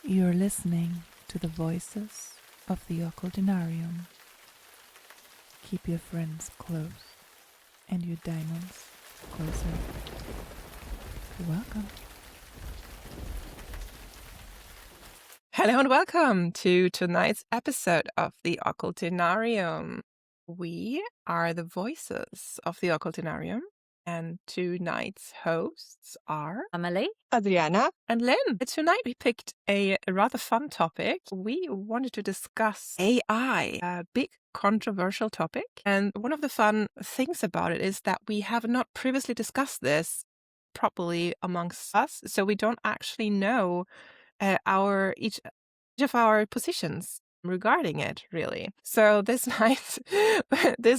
You're listening to the voices of the Occultinarium. Keep your friends close and your diamonds closer. Welcome. Hello and welcome to tonight's episode of the Occultinarium. We are the voices of the Occultinarium, and tonight's hosts are Emily, Adriana, and Lynn. Tonight we picked a rather fun topic. We wanted to discuss AI, a big controversial topic. And one of the fun things about it is that we have not previously discussed this properly amongst us, so we don't actually know each of our positions regarding it, really. So this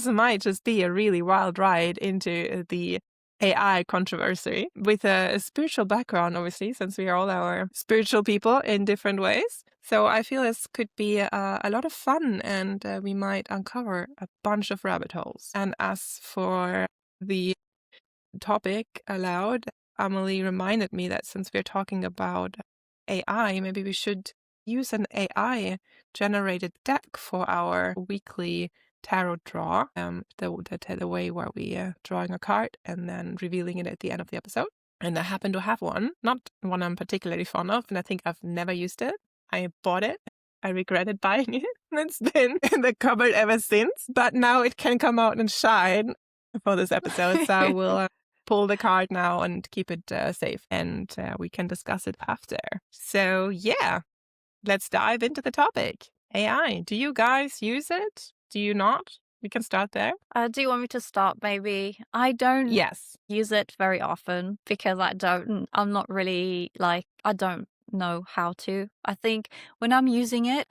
might just be a really wild ride into the AI controversy with a spiritual background, obviously, since we are all our spiritual people in different ways. So I feel this could be a lot of fun, and we might uncover a bunch of rabbit holes. And as for the topic aloud, Emily reminded me that since we're talking about AI, maybe we should use an AI-generated deck for our weekly tarot draw, the way where we drawing a card and then revealing it at the end of the episode. And I happen to have one, not one I'm particularly fond of, and I think I've never used it. I bought it. I regretted buying it. It's been in the cupboard ever since, but now it can come out and shine for this episode, so I will pull the card now and keep it safe, and we can discuss it after. So yeah, let's dive into the topic. AI. Do you guys use it? Do you not? We can start there. do you want me to start maybe? I don't Yes. use it very often because I'm not really I don't know how to. I think when I'm using it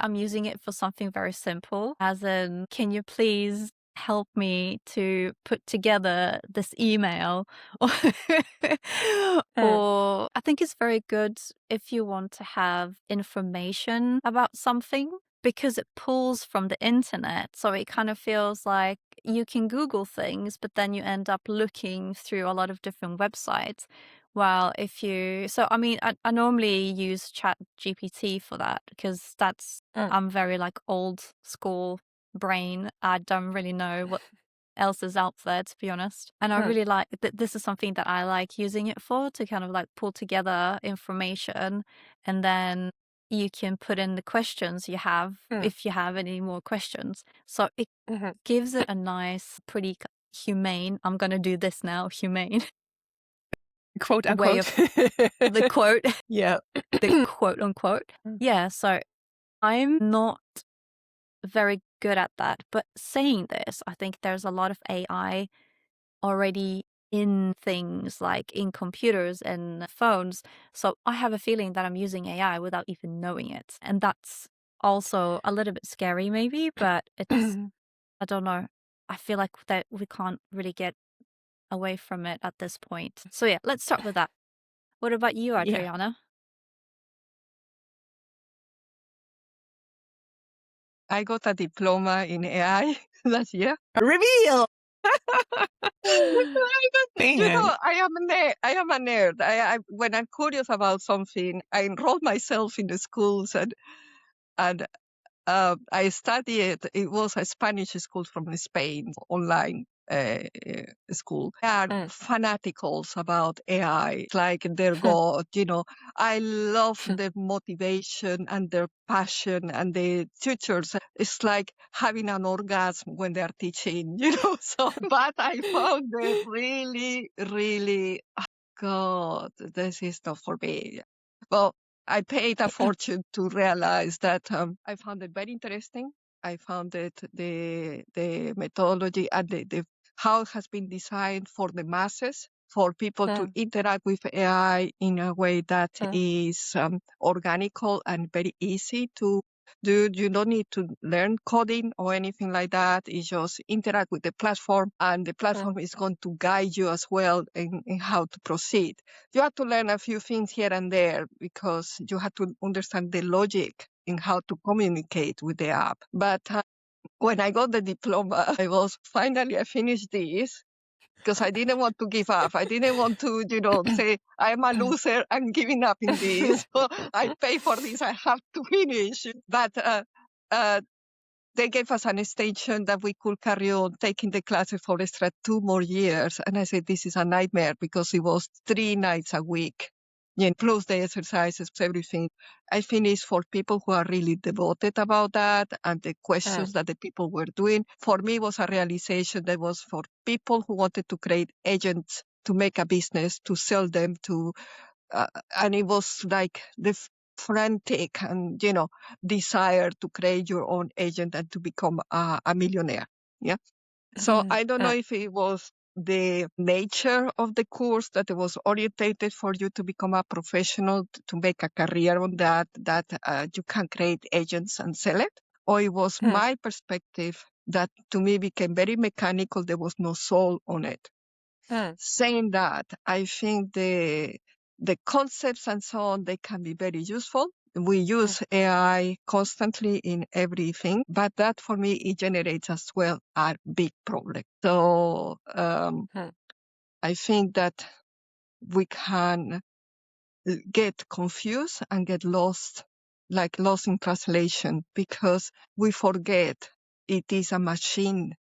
for something very simple, as in, can you please help me to put together this email? Or I think it's very good if you want to have information about something, because it pulls from the internet. So it kind of feels like you can Google things, but then you end up looking through a lot of different websites. While I normally use ChatGPT for that, because I'm very old school brain. I don't really know what else is out there, to be honest. And I really like this is something that I like using it for, to kind of pull together information, and then you can put in the questions you have if you have any more questions. So it gives it a nice, pretty humane, I'm going to do this now, humane Quote unquote. way of the quote. Yeah. The quote unquote. Yeah, so I'm not very good at that. But saying this, I think there's a lot of AI already in things, like in computers and phones. So I have a feeling that I'm using AI without even knowing it. And that's also a little bit scary maybe, but it's, I don't know. I feel like that we can't really get away from it at this point. So yeah, let's start with that. What about you, Adriana? I got a diploma in AI last year. Reveal! I am a nerd. I when I'm curious about something, I enroll myself in the schools and I studied. It was a Spanish school from Spain, online school. They are fanaticals about AI, like their god. I love their motivation and their passion, and the teachers. It's like having an orgasm when they are teaching. So, but I found it really, really. God, this is not for me. Well, I paid a fortune to realize that I found it very interesting. I found it the methodology and the how it has been designed for the masses, for people to interact with AI in a way that is organical and very easy to do. You don't need to learn coding or anything like that. It's just interact with the platform, and the platform is going to guide you as well in how to proceed. You have to learn a few things here and there because you have to understand the logic in how to communicate with the app. But when I got the diploma, I finished this. because I didn't want to give up. I didn't want to, say, I'm a loser, I'm giving up in this. So I pay for this, I have to finish. But they gave us an extension that we could carry on taking the classes for extra 2 more years. And I said, this is a nightmare because it was 3 nights a week, plus the exercises, everything. I finished for people who are really devoted about that and the questions that the people were doing. For me, it was a realization that was for people who wanted to create agents to make a business, to sell them to, and it was like the frantic and, desire to create your own agent and to become a millionaire. Yeah. So I don't know if it was the nature of the course that it was orientated for you to become a professional, to make a career on that you can create agents and sell it, or it was my perspective that to me became very mechanical. There was no soul on it. Saying that, I think the concepts and so on, they can be very useful. We use AI constantly in everything, but that for me, it generates as well a big problem. So I think that we can get confused and get lost in translation, because we forget it is a machine.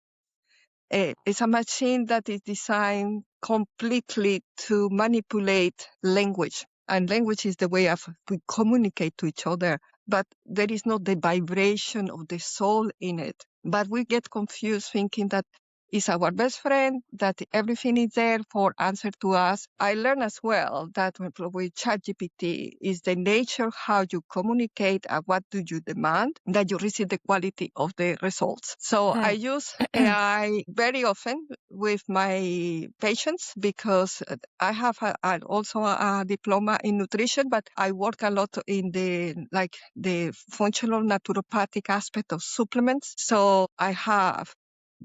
It's a machine that is designed completely to manipulate language. And language is the way we communicate to each other. But there is not the vibration of the soul in it. But we get confused thinking that it's our best friend, that everything is there for answer to us. I learned as well that with ChatGPT is the nature how you communicate and what do you demand, that you receive the quality of the results. So I use AI very often with my patients because I have also a diploma in nutrition, but I work a lot in the functional naturopathic aspect of supplements. So I have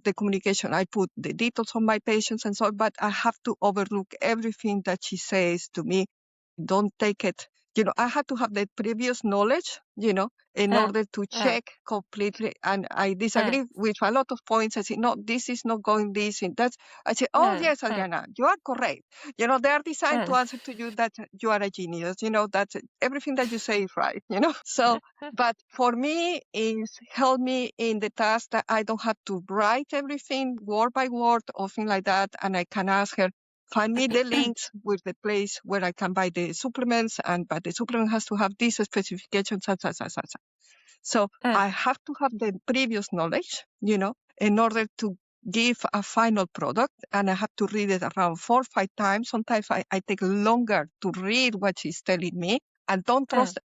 the communication. I put the details on my patients and so on, but I have to overlook everything that she says to me. Don't take it. I had to have the previous knowledge, in order to check completely. And I disagree with a lot of points. I say, no, this is not going this and that. I say, oh, yes, Adriana, you are correct. They are designed to answer to you that you are a genius. That everything that you say is right, So, but for me, it's helped me in the task that I don't have to write everything word by word or thing like that. And I can ask her, find me the links with the place where I can buy the supplements, but the supplement has to have these specifications, So I have to have the previous knowledge, in order to give a final product, and I have to read it around 4 or 5 times. Sometimes I take longer to read what she's telling me, and don't trust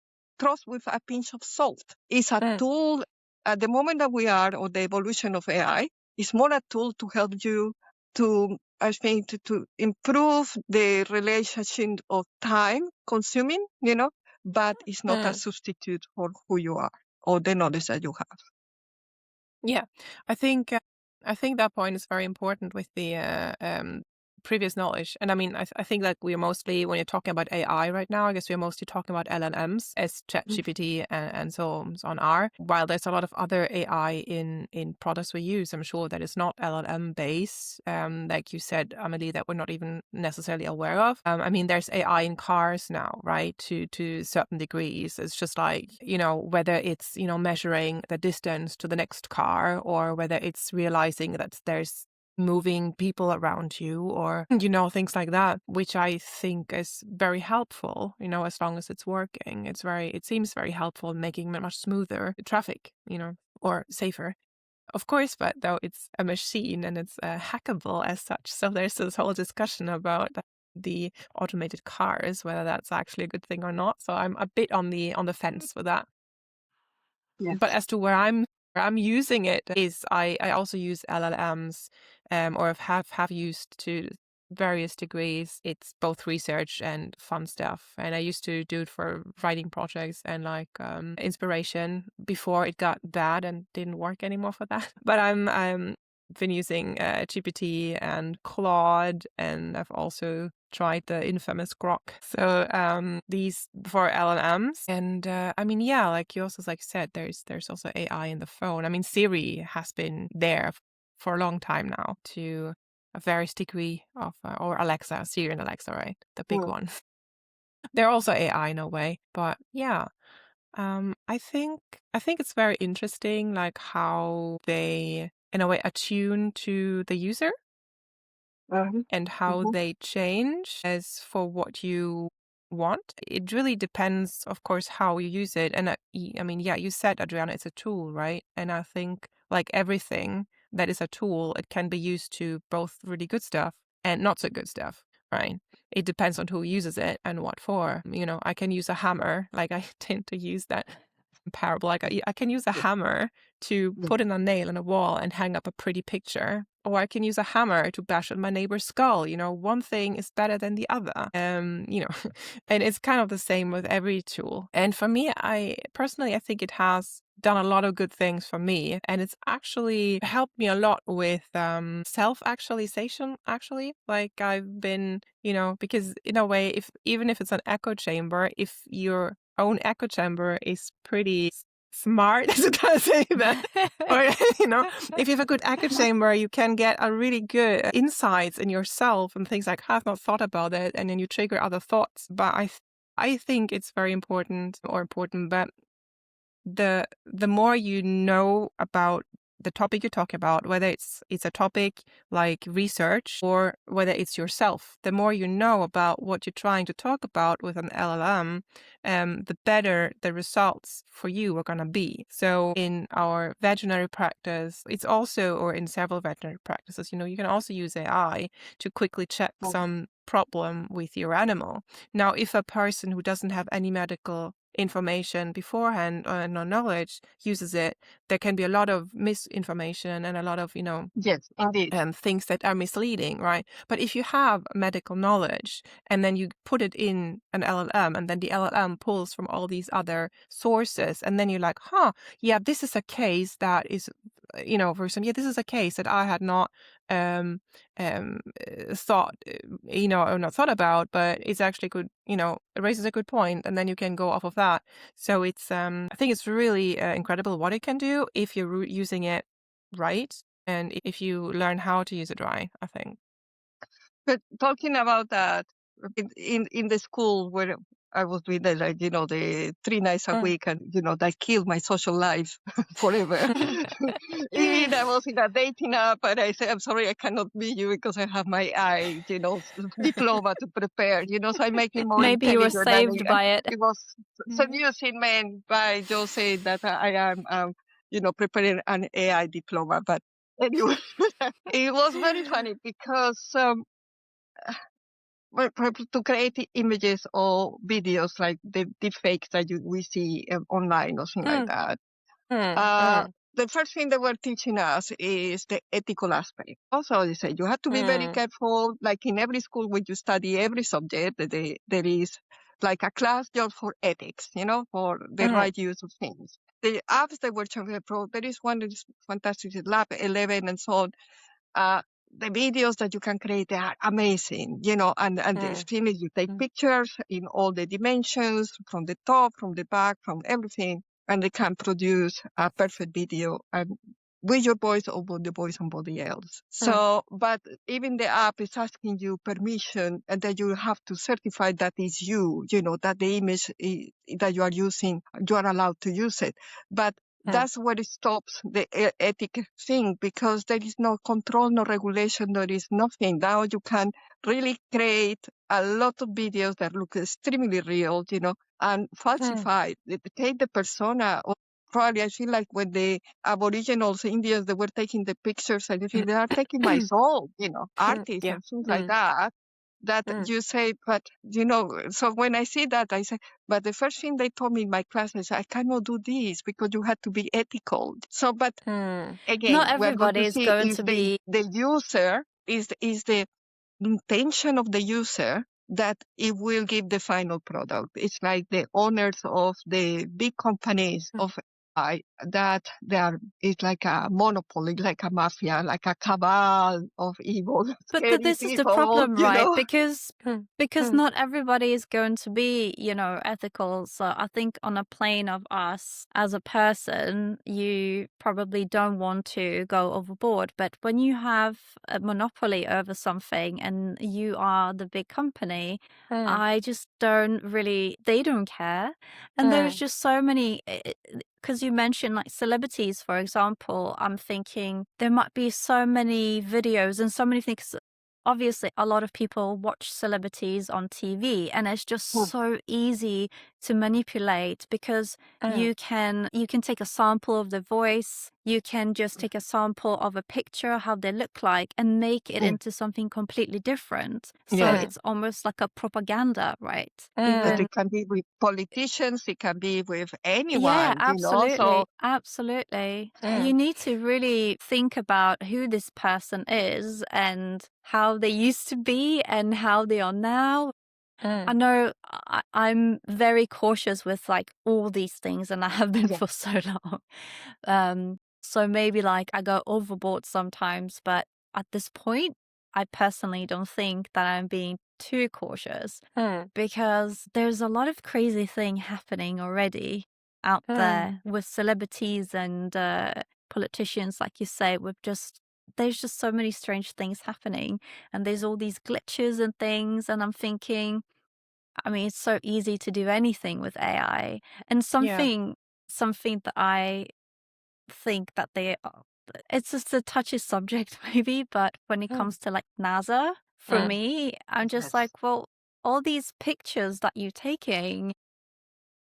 with a pinch of salt. It's a tool. At the moment that we are, or the evolution of AI, it's more a tool to help you to, I think, to improve the relationship of time consuming, but it's not a substitute for who you are or the knowledge that you have. Yeah, I think that point is very important with the previous knowledge. And I mean, I think that we're mostly, when you're talking about AI right now, I guess we're mostly talking about LLMs as ChatGPT and so on are. While there's a lot of other AI in products we use, I'm sure that is not LLM based, like you said, Amelie, that we're not even necessarily aware of. I mean, there's AI in cars now, right? To certain degrees. It's just like, whether it's, measuring the distance to the next car, or whether it's realizing that there's moving people around you, or things like that, which I think is very helpful, as long as it's working. It seems very helpful in making much smoother traffic, or safer, of course. But though it's a machine and it's hackable as such, so there's this whole discussion about the automated cars, whether that's actually a good thing or not. So I'm a bit on the fence with that. Yes. But as to where I'm using it is I also use LLMs, or have used to various degrees. It's both research and fun stuff. And I used to do it for writing projects and inspiration before it got bad and didn't work anymore for that. But I'm been using GPT and Claude, and I've also tried the infamous Grok. So these for LLMs, and I mean, yeah, like you also said, there's also AI in the phone. I mean, Siri has been there for a long time now to various degree of, or Alexa, Siri and Alexa, right? The big one. They're also AI in a way, but yeah. I think it's very interesting, like how they, in a way, attune to the user and how they change as for what you want. It really depends, of course, how you use it. And I mean, yeah, you said, Adriana, it's a tool, right? And I think like everything that is a tool, it can be used to both really good stuff and not so good stuff, right? It depends on who uses it and what for. You know, I can use a hammer, like I tend to use that parable. Like I can use a hammer to put in a nail in a wall and hang up a pretty picture. Or I can use a hammer to bash at my neighbor's skull. You know, one thing is better than the other. You know, and it's kind of the same with every tool. And for me, I think it has done a lot of good things for me, and it's actually helped me a lot with self-actualization. Actually, like I've been, you know, because in a way, even if it's an echo chamber, if your own echo chamber is pretty smart, to say that, or you know, if you have a good echo chamber, you can get a really good insights in yourself and things like, I've not thought about it, and then you trigger other thoughts. But I think it's very important, but the more you know about the topic you talk about, whether it's a topic like research or whether it's yourself, the more you know about what you're trying to talk about with an LLM, the better the results for you are going to be. So in our veterinary practice, it's also, or in several veterinary practices, you know, you can also use AI to quickly check some problem with your animal. Now, if a person who doesn't have any medical information beforehand or no knowledge uses it, there can be a lot of misinformation and a lot of, you know, Yes, indeed. things that are misleading, right? But if you have medical knowledge and then you put it in an LLM and then the LLM pulls from all these other sources, and then you're like, yeah, this is a case that is, you know, for example, yeah, this is a case that I had not thought, you know, or not thought about, but it's actually good, you know, it raises a good point, and then you can go off of that. So it's, I think it's really incredible what it can do if you're using it right, and if you learn how to use it right, I think. But talking about that, in the school where I was doing the, like, you know, the 3 nights a week, and, you know, that killed my social life forever. And I was in a dating app, and I said, I'm sorry, I cannot meet you because I have my you know, diploma to prepare, you know, so I make it more Maybe you were intelligent. saved by it. It was seducing men by just saying that I am, you know, preparing an AI diploma. But anyway, it was very funny because to create images or videos like the deepfakes that we see online or something like that. The first thing they were teaching us is the ethical aspect. Also, they say you have to be very careful. Like in every school, when you study every subject, there is like a class just for ethics, you know, for the right use of things. The apps that were showing, there is one that is fantastic, Lab 11 and so on. The videos that you can create, they are amazing, you know, and the thing is you take pictures in all the dimensions, from the top, from the back, from everything, and they can produce a perfect video and with your voice or with the voice of somebody else. So, but even the app is asking you permission, and that you have to certify that is you, you know, that the image that you are using, you are allowed to use it. But that's where it stops the ethic thing, because there is no control, no regulation, there is nothing. Now you can really create a lot of videos that look extremely real, you know, and falsify, take the persona. Probably I feel like when the Aboriginals, Indians, they were taking the pictures, and they are taking my soul, you know, artists and things like that. That you say, but, you know, so when I see that, I say, but the first thing they told me in my class is, I cannot do this because you have to be ethical. So, but again, Not we're going everybody to is see going is to be. the user, is the intention of the user that it will give the final product. It's like the owners of the big companies of that it's like a monopoly, like a mafia, like a cabal of evil, But scary this is the people, problem, you right? know? Because Mm. not everybody is going to be, ethical. So I think on a plane of us as a person, you probably don't want to go overboard. But when you have a monopoly over something and you are the big company, I just don't really, they don't care. And there's just so many, because you mentioned like celebrities, for example, I'm thinking there might be so many videos and so many things. Obviously, a lot of people watch celebrities on TV, and it's just so easy to manipulate because you can take a sample of the voice, you can just take a sample of a picture, how they look like, and make it into something completely different. So Yeah. it's almost like a propaganda, right? But it can be with politicians, it can be with anyone, Yeah, you know? So, absolutely. You need to really think about who this person is and how they used to be and how they are now. I know I'm very cautious with like all these things, and I have been yeah. for so long. So maybe like I go overboard sometimes, but at this point, I personally don't think that I'm being too cautious because there's a lot of crazy thing happening already out there with celebrities and politicians, like you say, there's just so many strange things happening, and there's all these glitches and things, and I'm thinking, I mean, it's so easy to do anything with AI, and something that I think that it's just a touchy subject maybe, but when it comes to like NASA, for me, I'm just Yes. like, well, all these pictures that you're taking,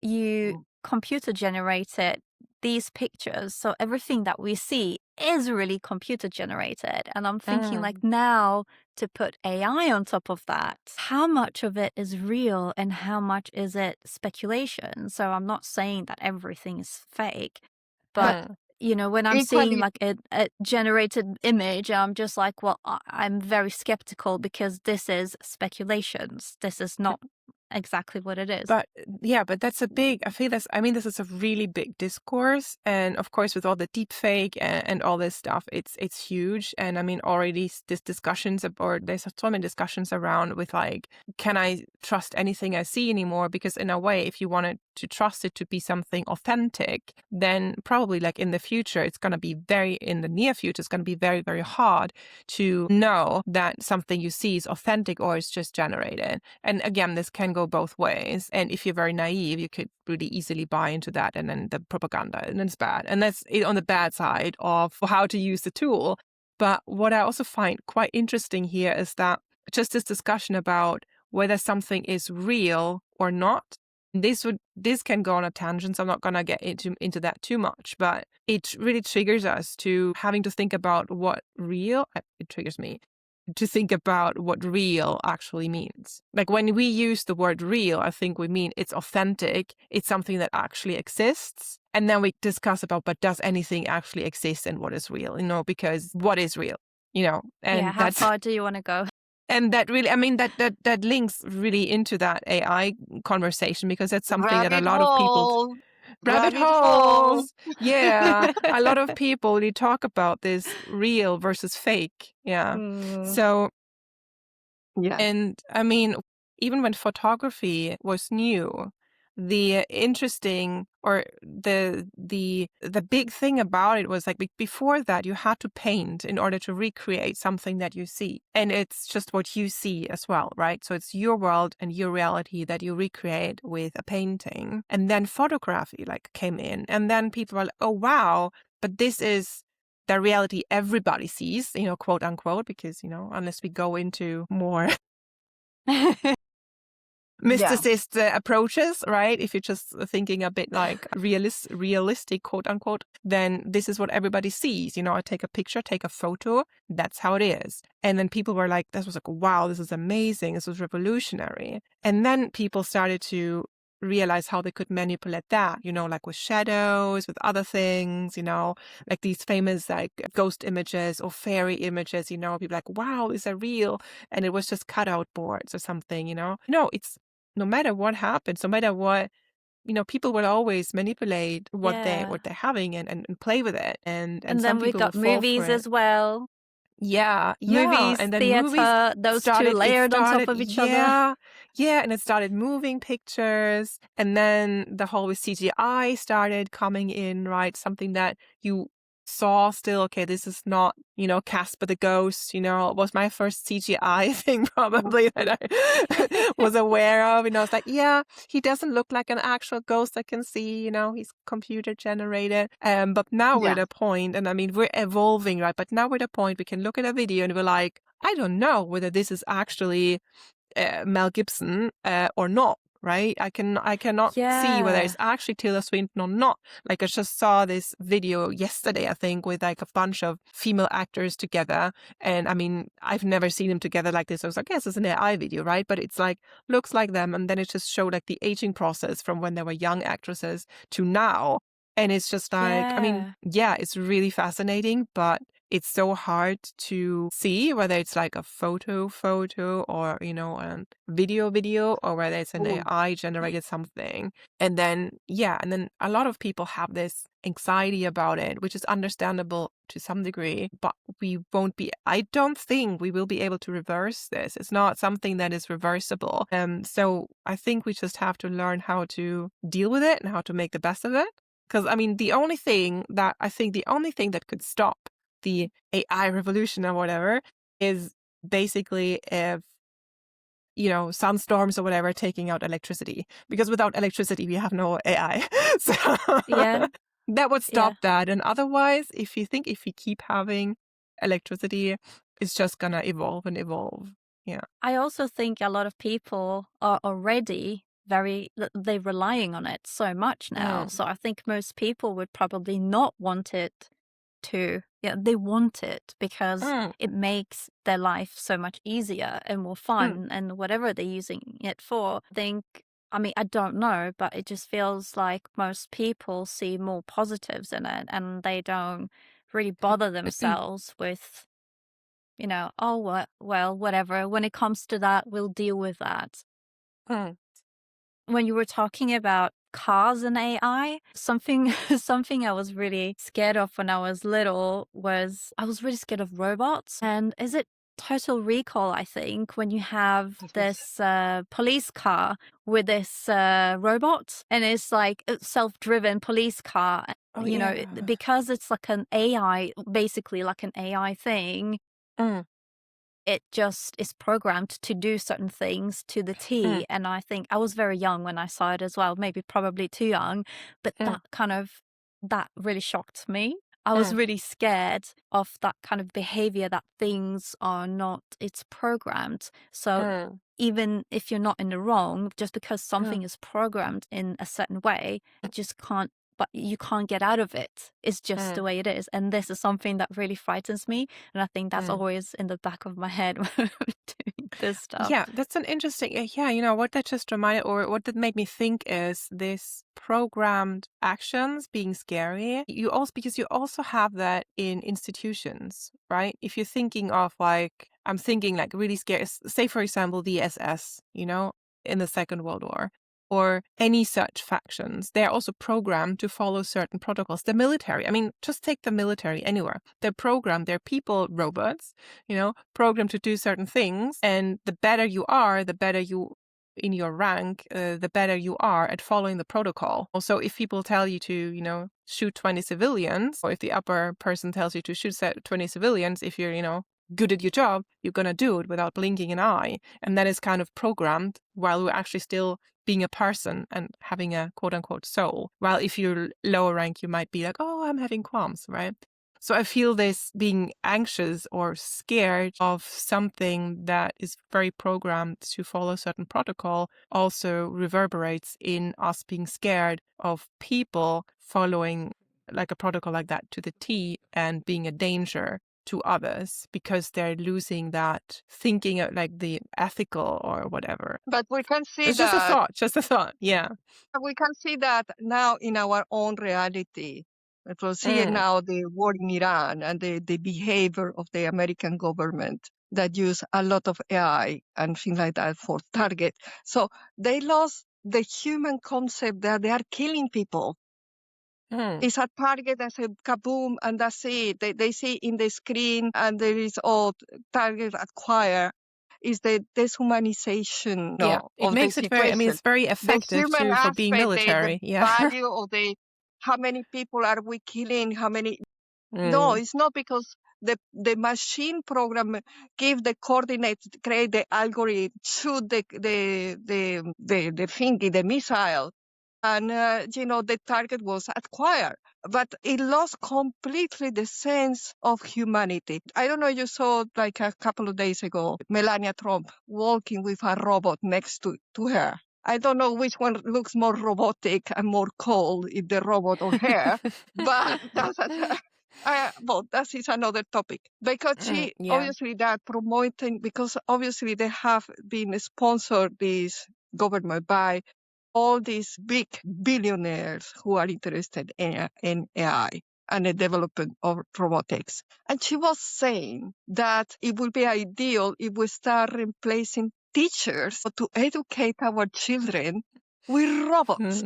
you computer generated these pictures. So everything that we see is really computer generated. And I'm thinking like now to put AI on top of that, how much of it is real and how much is it speculation? So I'm not saying that everything is fake, but when I'm seeing Equally, like a generated image, I'm just like, well, I'm very skeptical because this is speculations. This is not exactly what it is. But that's I feel this is a really big discourse. And of course, with all the deep fake and all this stuff, it's huge. And I mean, already there's so many discussions around with like, can I trust anything I see anymore? Because in a way, if you wanted to trust it to be something authentic, then probably like in the future, in the near future, it's going to be very, very hard to know that something you see is authentic or it's just generated. And again, this can go both ways. And if you're very naive, you could really easily buy into that, and then the propaganda, and then it's bad. And that's it on the bad side of how to use the tool. But what I also find quite interesting here is that just this discussion about whether something is real or not, this can go on a tangent, so I'm not going to get into that too much, but it really triggers us to having to think about it triggers me to think about what real actually means. Like when we use the word real, I think we mean it's authentic, it's something that actually exists. And then we discuss about, but does anything actually exist and what is real? Because what is real? And how far do you want to go? And that really, I mean, that links really into that AI conversation, because that's something that a lot of people... Rabbit holes. Yeah. A lot of people really talk about this real versus fake. Yeah. So, yeah. and I mean, even when photography was new, the interesting or the big thing about it was like before that you had to paint in order to recreate something that you see, and it's just what you see as well, right? So it's your world and your reality that you recreate with a painting. And then photography like came in, and then people were like, oh wow, but this is the reality everybody sees, quote unquote, because unless we go into more mysticist approaches, right? If you're just thinking a bit like realistic, quote unquote, then this is what everybody sees. I take a picture, take a photo. That's how it is. And then people were like, this was like, wow, this is amazing. This was revolutionary. And then people started to realize how they could manipulate that, like with shadows, with other things, like these famous like ghost images or fairy images, people like, wow, is that real? And it was just cutout boards or something, No, it's no matter what happens, no matter what people will always manipulate what Yeah. they're having and play with it, and And some then we people will got fall for movies it. as well. Yeah, Movies, and then movies theater, those two started. It layered on top started, of each other. and it started moving pictures, and then the whole with CGI started coming in, right? Something that you saw still. Okay, this is not Casper the Ghost. It was my first CGI thing probably that I was aware of. It's like, yeah, he doesn't look like an actual ghost I can see. He's computer generated. But now we're at a point, and I mean we're evolving, right? But now we're at a point we can look at a video and we're like, I don't know whether this is actually Mel Gibson or not, right? I cannot see whether Yeah. it's actually Tilda Swinton or not. Like I just saw this video yesterday, I think, with like a bunch of female actors together, and I mean I've never seen them together like this. I was like, yes, it's an AI video, right? But it's like looks like them, and then it just showed like the aging process from when they were young actresses to now. And it's just like, I mean, yeah, it's really fascinating, but it's so hard to see whether it's like a photo or, a video, or whether it's an AI generated something. And then a lot of people have this anxiety about it, which is understandable to some degree, but I don't think we will be able to reverse this. It's not something that is reversible. So I think we just have to learn how to deal with it and how to make the best of it. Because I mean, the only thing that could stop the AI revolution or whatever is basically if sunstorms or whatever taking out electricity, because without electricity we have no AI. So that would stop that. And otherwise, if we keep having electricity, it's just gonna evolve and evolve. Yeah. I also think a lot of people are already they're relying on it so much now. So I think most people would probably not want it to, they want it because it makes their life so much easier and more fun and whatever they're using it for. I don't know, but it just feels like most people see more positives in it and they don't really bother themselves with, oh, well, whatever. When it comes to that, we'll deal with that. When you were talking about cars and AI, something I was really scared of when I was little was I was really scared of robots. And is it Total Recall, I think, when you have this police car with this robot, and it's like a self-driven police car, because it's like an AI, basically like an AI thing. It just is programmed to do certain things to the T. And I think I was very young when I saw it as well, probably too young, but that really shocked me. I was really scared of that kind of behavior, that things are not, it's programmed. So even if you're not in the wrong, just because something is programmed in a certain way, but you can't get out of it. It's just the way it is. And this is something that really frightens me. And I think that's always in the back of my head when I'm doing this stuff. Yeah, that's an interesting, what that just reminded, or what that made me think is this programmed actions being scary. Because you also have that in institutions, right? If you're thinking of I'm thinking like really scary, say for example, the SS, in the Second World War. Or any such factions. They're also programmed to follow certain protocols. The military, I mean, just take the military anywhere. They're programmed, they're people robots, programmed to do certain things. And the better you are, the better you in your rank, the better you are at following the protocol. Also, if people tell you to, shoot 20 civilians, or if the upper person tells you to shoot 20 civilians, if you're, good at your job, you're going to do it without blinking an eye. And that is kind of programmed while we're actually still being a person and having a quote unquote soul. While if you're lower rank, you might be like, oh, I'm having qualms, right? So I feel this being anxious or scared of something that is very programmed to follow a certain protocol also reverberates in us being scared of people following like a protocol like that to the T and being a danger to others because they're losing that thinking of like the ethical or whatever. But we can see it's that. Just a thought. Yeah. We can see that now in our own reality. We're seeing now the war in Iran and the behavior of the American government that use a lot of AI and things like that for target. So they lost the human concept that they are killing people. It's a target that's a kaboom, and that's it. They see in the screen, and there is target acquire. Is the deshumanization Yeah, it of the makes it very, I mean, situation. it's very The effective human too for being aspect, the military. Yeah. value of how many people are we killing, how many. No, it's not, because the machine program give the coordinates, create the algorithm, shoot the thingy, the missile. And, the target was acquired, but it lost completely the sense of humanity. I don't know, you saw like a couple of days ago, Melania Trump walking with a robot next to her. I don't know which one looks more robotic and more cold, if the robot or her, but that is another topic. Because she, Yeah. obviously, they're promoting, because obviously they have been sponsored, this government, by all these big billionaires who are interested in AI and the development of robotics. And she was saying that it would be ideal if we start replacing teachers to educate our children with robots.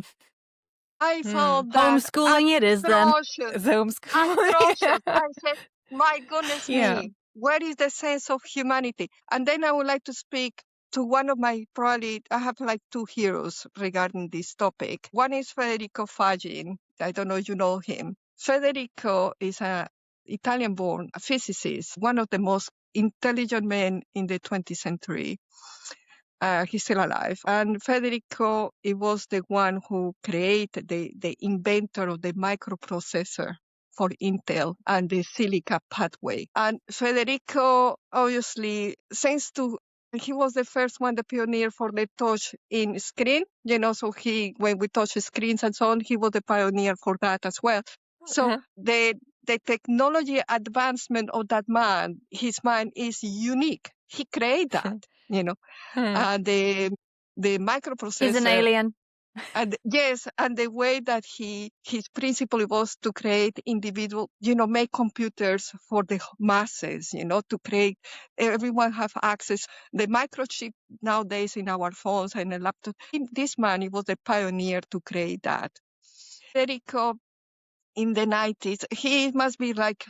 I found that Homeschooling it is then. atrocious. It's homeschooling. Atrocious. I said, my goodness Yeah. me, where is the sense of humanity? And then I would like to speak to one of my, probably, I have like two heroes regarding this topic. One is Federico Fagin. I don't know if you know him. Federico is an Italian-born physicist, one of the most intelligent men in the 20th century. He's still alive. And Federico, it was the one who created the inventor of the microprocessor for Intel and the silica pathway. And Federico, obviously, he was the first one, the pioneer for the touch in screen, so when we touch screens and so on, he was the pioneer for that as well. So the technology advancement of that man, his mind is unique. He created that, and the microprocessor. He's an alien. And yes, and the way that his principle was to create individual, make computers for the masses, to create, everyone have access. The microchip nowadays in our phones and a laptop. This man, he was the pioneer to create that. Federico, in the 90s, he must be like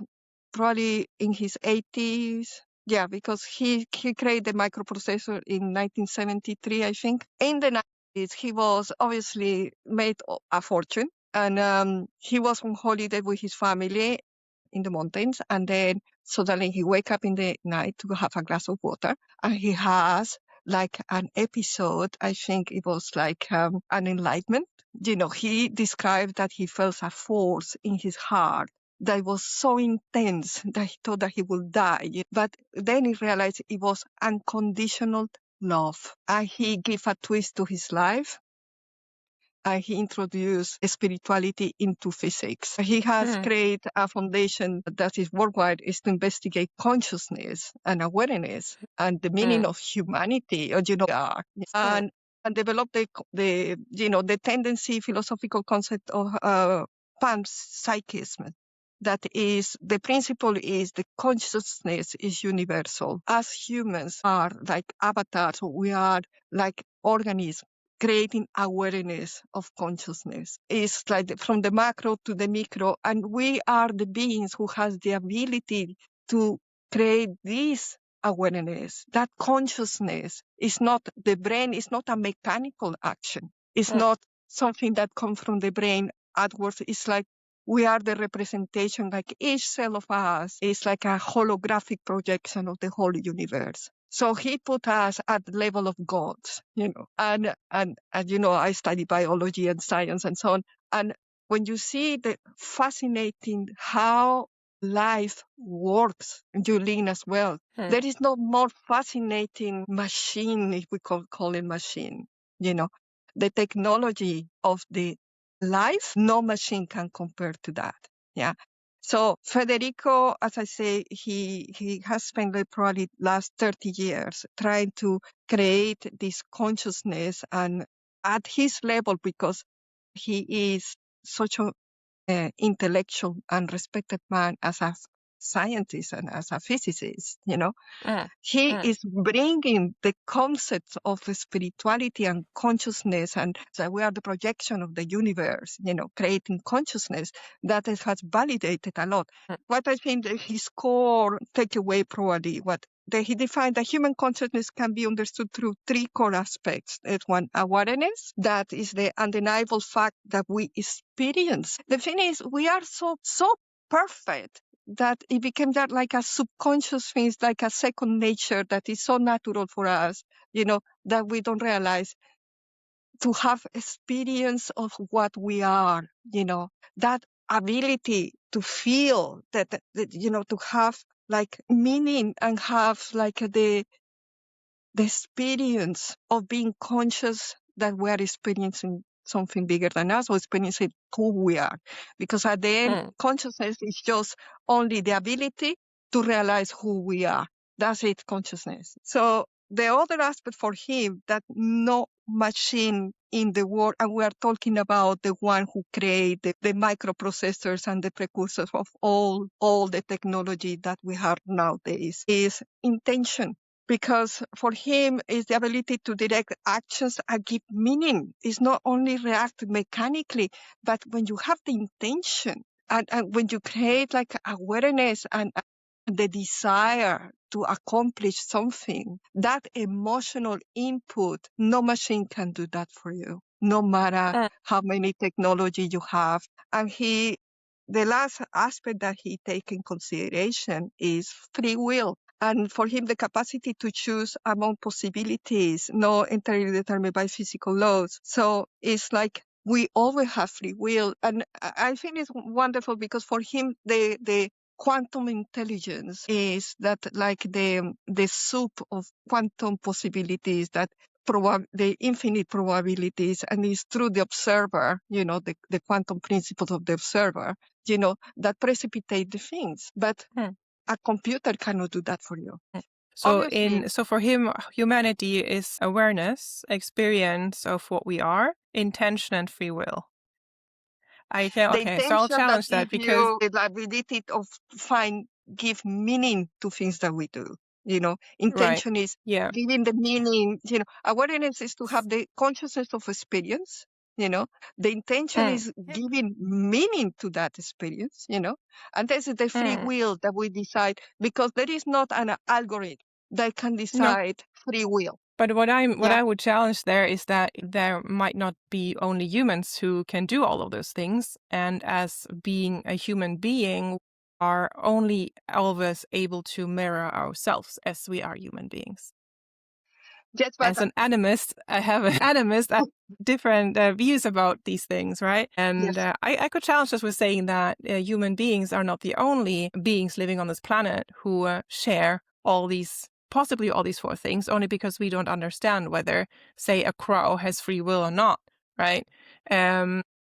probably in his 80s. Yeah, because he created the microprocessor in 1973, I think. In the 90s, he was obviously made a fortune. And he was on holiday with his family in the mountains. And then suddenly he wake up in the night to have a glass of water. And he has like an episode, I think it was like an enlightenment. He described that he felt a force in his heart that was so intense that he thought that he would die. But then he realized it was unconditional love. And he gave a twist to his life. And he introduced spirituality into physics. He has created a foundation that is worldwide, is to investigate consciousness and awareness and the meaning of humanity, and develop the tendency, philosophical concept of panpsychism. That is, the principle is the consciousness is universal. As humans are like avatars, we are like organisms creating awareness of consciousness. It's like from the macro to the micro, and we are the beings who has the ability to create this awareness. That consciousness is not, the brain is not a mechanical action. It's not something that comes from the brain outwards. It's like we are the representation, like each cell of us is like a holographic projection of the whole universe. So he put us at the level of gods, and I study biology and science and so on. And when you see the fascinating how life works, Julene as well, there is no more fascinating machine, if we call it machine, the technology of the life, no machine can compare to that. Yeah. So Federico, as I say, he has spent probably last 30 years trying to create this consciousness, and at his level, because he is such an intellectual and respected man as scientist and as a physicist, you know. Mm. He Mm. is bringing the concepts of spirituality and consciousness, and so we are the projection of the universe, you know, creating consciousness that it has validated a lot. Mm. What I think that his core takeaway probably, he defined that human consciousness can be understood through three core aspects. It's one, awareness, that is the undeniable fact that we experience. The thing is, we are so perfect that it became that like a subconscious thing, like a second nature that is so natural for us, you know, that we don't realize to have experience of what we are, you know, that ability to feel that you know, to have like meaning and have like the experience of being conscious that we are experiencing something bigger than us, or experiencing who we are. Because at the end, consciousness is just only the ability to realize who we are. That's it, consciousness. So the other aspect for him, that no machine in the world, and we are talking about the one who created the microprocessors and the precursors of all the technology that we have nowadays, is intention. Because for him, is the ability to direct actions and give meaning. It's not only react mechanically, but when you have the intention and when you create like awareness and the desire to accomplish something, that emotional input, no machine can do that for you, no matter how many technology you have. And the last aspect that he take in consideration is free will. And for him, the capacity to choose among possibilities, not entirely determined by physical laws. So it's like we always have free will. And I think it's wonderful because for him, the quantum intelligence is that like the soup of quantum possibilities, that the infinite probabilities, and it's through the observer, you know, the quantum principles of the observer, you know, that precipitate the things. But a computer cannot do that for you. So Obviously, so for him, humanity is awareness, experience of what we are, intention, and free will. the Okay, so I'll intention that challenge that gives because you the ability of give meaning to things that we do. You know, right, intention is yeah, giving the meaning. You know, awareness is to have the consciousness of experience. You know, the intention mm, is giving meaning to that experience. You know, and this is the free mm. will that we decide, because there is not an algorithm that can No. decide free will. But what Yeah. I would challenge there is that there might not be only humans who can do all of those things, and as being a human being, are only always able to mirror ourselves as we are human beings. Yes, but As an animist, I have different views about these things, right? And yes. I could challenge us with saying that human beings are not the only beings living on this planet who share possibly all these four things, only because we don't understand whether, say, a crow has free will or not, right?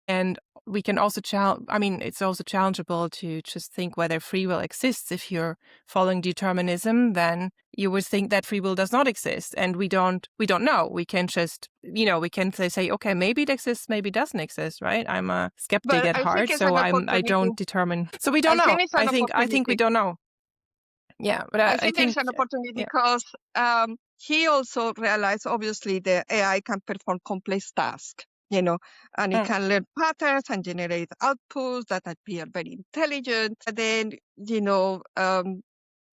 And we can also it's also challengeable to just think whether free will exists. If you're following determinism, then you would think that free will does not exist, and we don't know. We can just, we can say, okay, maybe it exists, maybe it doesn't exist, right? I'm a skeptic But at I think heart, it's so an I opportunity. don't determine. So we don't I know. think it's an I think we opportunity. don't know. Yeah, but I I think there is think an opportunity yeah. because he also realized, obviously, the AI can perform complex tasks, you know, and it can learn patterns and generate outputs that appear very intelligent. And then, you know,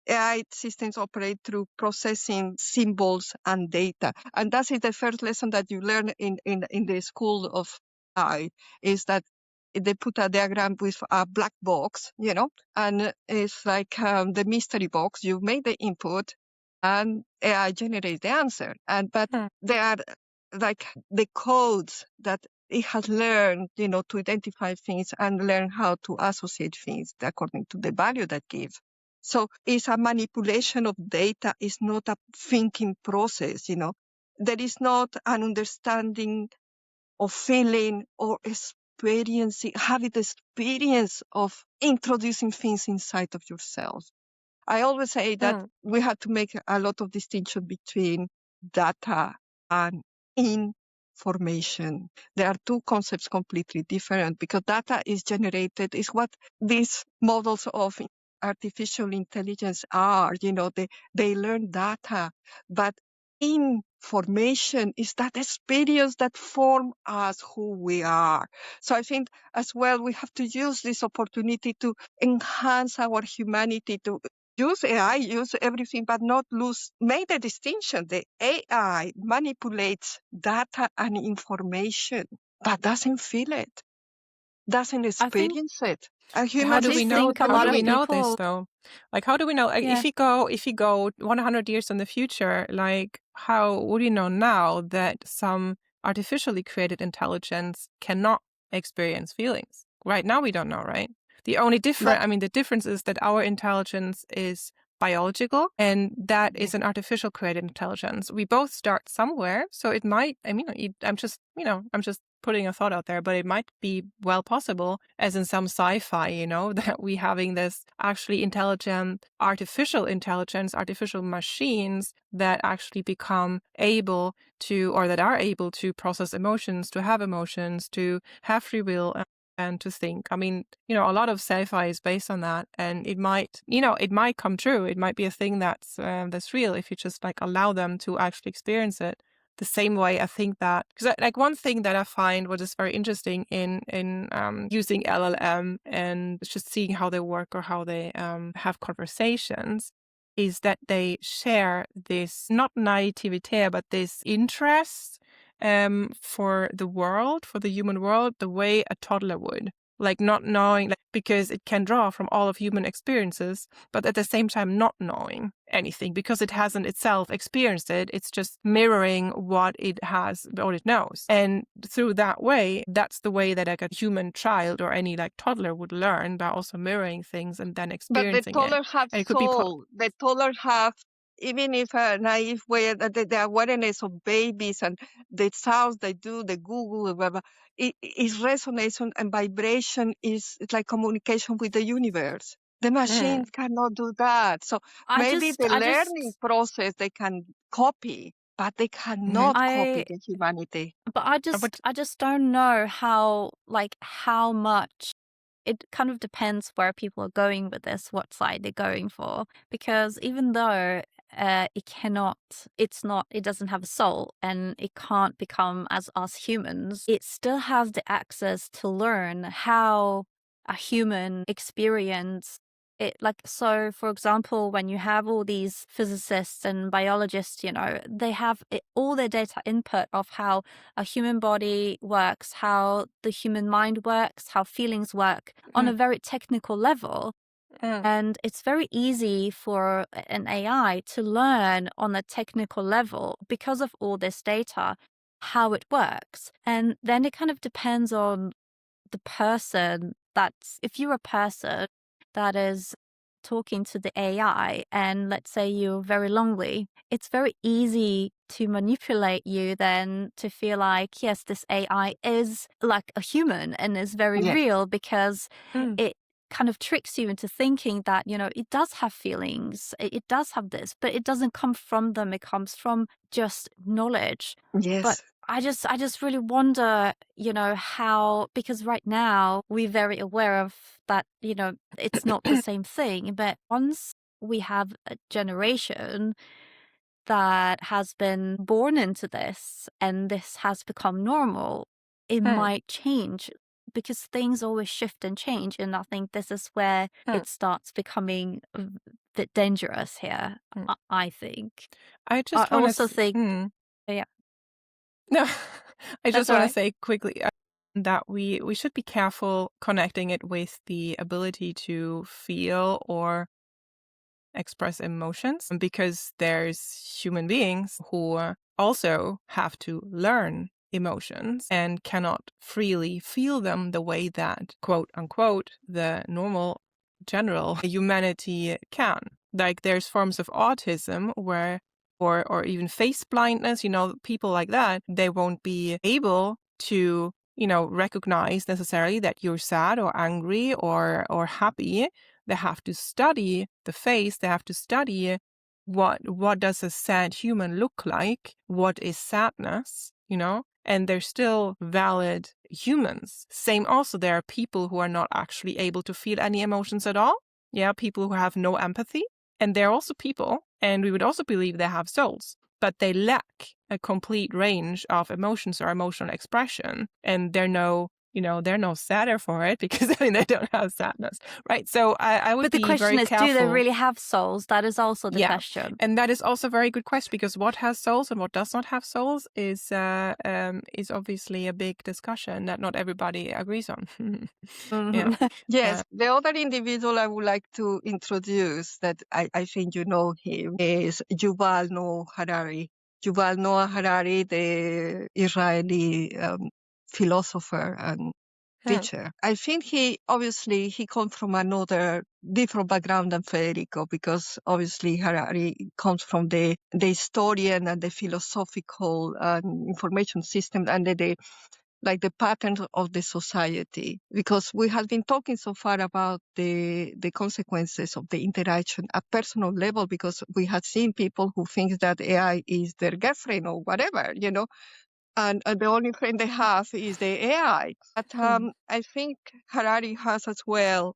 AI systems operate through processing symbols and data. And that is the first lesson that you learn in the school of AI, is that they put a diagram with a black box, you know, and it's like the mystery box. You make the input and AI generates the answer. But they are like the codes that it has learned, you know, to identify things and learn how to associate things according to the value that gives. So it's a manipulation of data. It's not a thinking process, you know. There is not an understanding of feeling or experiencing, having the experience of introducing things inside of yourself. I always say that we have to make a lot of distinction between data and information. There are two concepts completely different, because data is generated, is what these models of artificial intelligence are. They learn data, but information is that experience that form us who we are. So I think as well, we have to use this opportunity to enhance our humanity, to use AI, use everything, but not make the distinction. The AI manipulates data and information, but doesn't feel it, doesn't I think experience it. And How humans do we just know? think a How lot do of we know this people, though? Like, how do we know? Like, yeah. if you go 100 years in the future, like, how would you know now that some artificially created intelligence cannot experience feelings? Right now, we don't know, right? The only But the difference is that our intelligence is biological and that is an artificial created intelligence. We both start somewhere, so it might. I'm just putting a thought out there, but it might be well possible, as in some sci-fi, that we having this actually intelligent artificial intelligence, artificial machines that actually become able to, or that are able to process emotions, to have free will and to think. A lot of sci-fi is based on that, and it might come true. It might be a thing that's real if you just like allow them to actually experience it. The same way I think that, because like one thing that I find what is very interesting in using LLM and just seeing how they work or how they have conversations is that they share this not naivete but this interest for the world, for the human world, the way a toddler would. Like not knowing, because it can draw from all of human experiences, but at the same time not knowing anything because it hasn't itself experienced it. It's just mirroring what it knows. And through that way, that's the way that like a human child or any like toddler would learn, by also mirroring things and then the experiencing it. toddlers have And it could be soul. The toddlers have, even if a naive way, the awareness of babies and the sounds they do, the Google, whatever, it is resonation and vibration. It's like communication with the universe. The machine cannot do that. So maybe the learning process they can copy, but they cannot copy the humanity. But I just don't know how much. It kind of depends where people are going with this, what side they're going for. Because even though it doesn't have a soul and it can't become as us humans, it still has the access to learn how a human experience it. Like, so for example, when you have all these physicists and biologists, they have all their data input of how a human body works, how the human mind works, how feelings work on a very technical level. And it's very easy for an AI to learn on a technical level because of all this data, how it works. And then it kind of depends on the person. If you're a person that is talking to the AI and let's say you're very lonely, it's very easy to manipulate you then to feel like, yes, this AI is like a human and is very real, because it kind of tricks you into thinking that, it does have feelings, it does have this, but it doesn't come from them. It comes from just knowledge. Yes. But I just really wonder, how, because right now we're very aware of that, it's not the same thing. But once we have a generation that has been born into this and this has become normal, it might change, because things always shift and change. And I think this is where it starts becoming a bit dangerous here, I think. I just I also think, yeah. No, I just want to right. say quickly that we should be careful connecting it with the ability to feel or express emotions, because there's human beings who also have to learn emotions and cannot freely feel them the way that, quote unquote, the normal general humanity can. Like there's forms of autism where or even face blindness, people like that, they won't be able to, recognize necessarily that you're sad or angry or happy. They have to study the face. They have to study what does a sad human look like? What is sadness, And they're still valid humans. Same also, there are people who are not actually able to feel any emotions at all. Yeah, people who have no empathy. And they're also people, and we would also believe they have souls, but they lack a complete range of emotions or emotional expression. And they're no sadder for it because they don't have sadness, right? So I would But the be question very is, careful. do they really have souls? That is also the question. And that is also a very good question, because what has souls and what does not have souls is obviously a big discussion that not everybody agrees on. Yes, the other individual I would like to introduce that I think you know him is Yuval Noah Harari. Yuval Noah Harari, the Israeli philosopher and teacher. I think he comes from another different background than Federico, because obviously Harari comes from the historian and the philosophical information system and the patterns of the society, because we have been talking so far about the consequences of the interaction at personal level, because we have seen people who think that AI is their girlfriend or whatever, and the only friend they have is the AI. But I think Harari has as well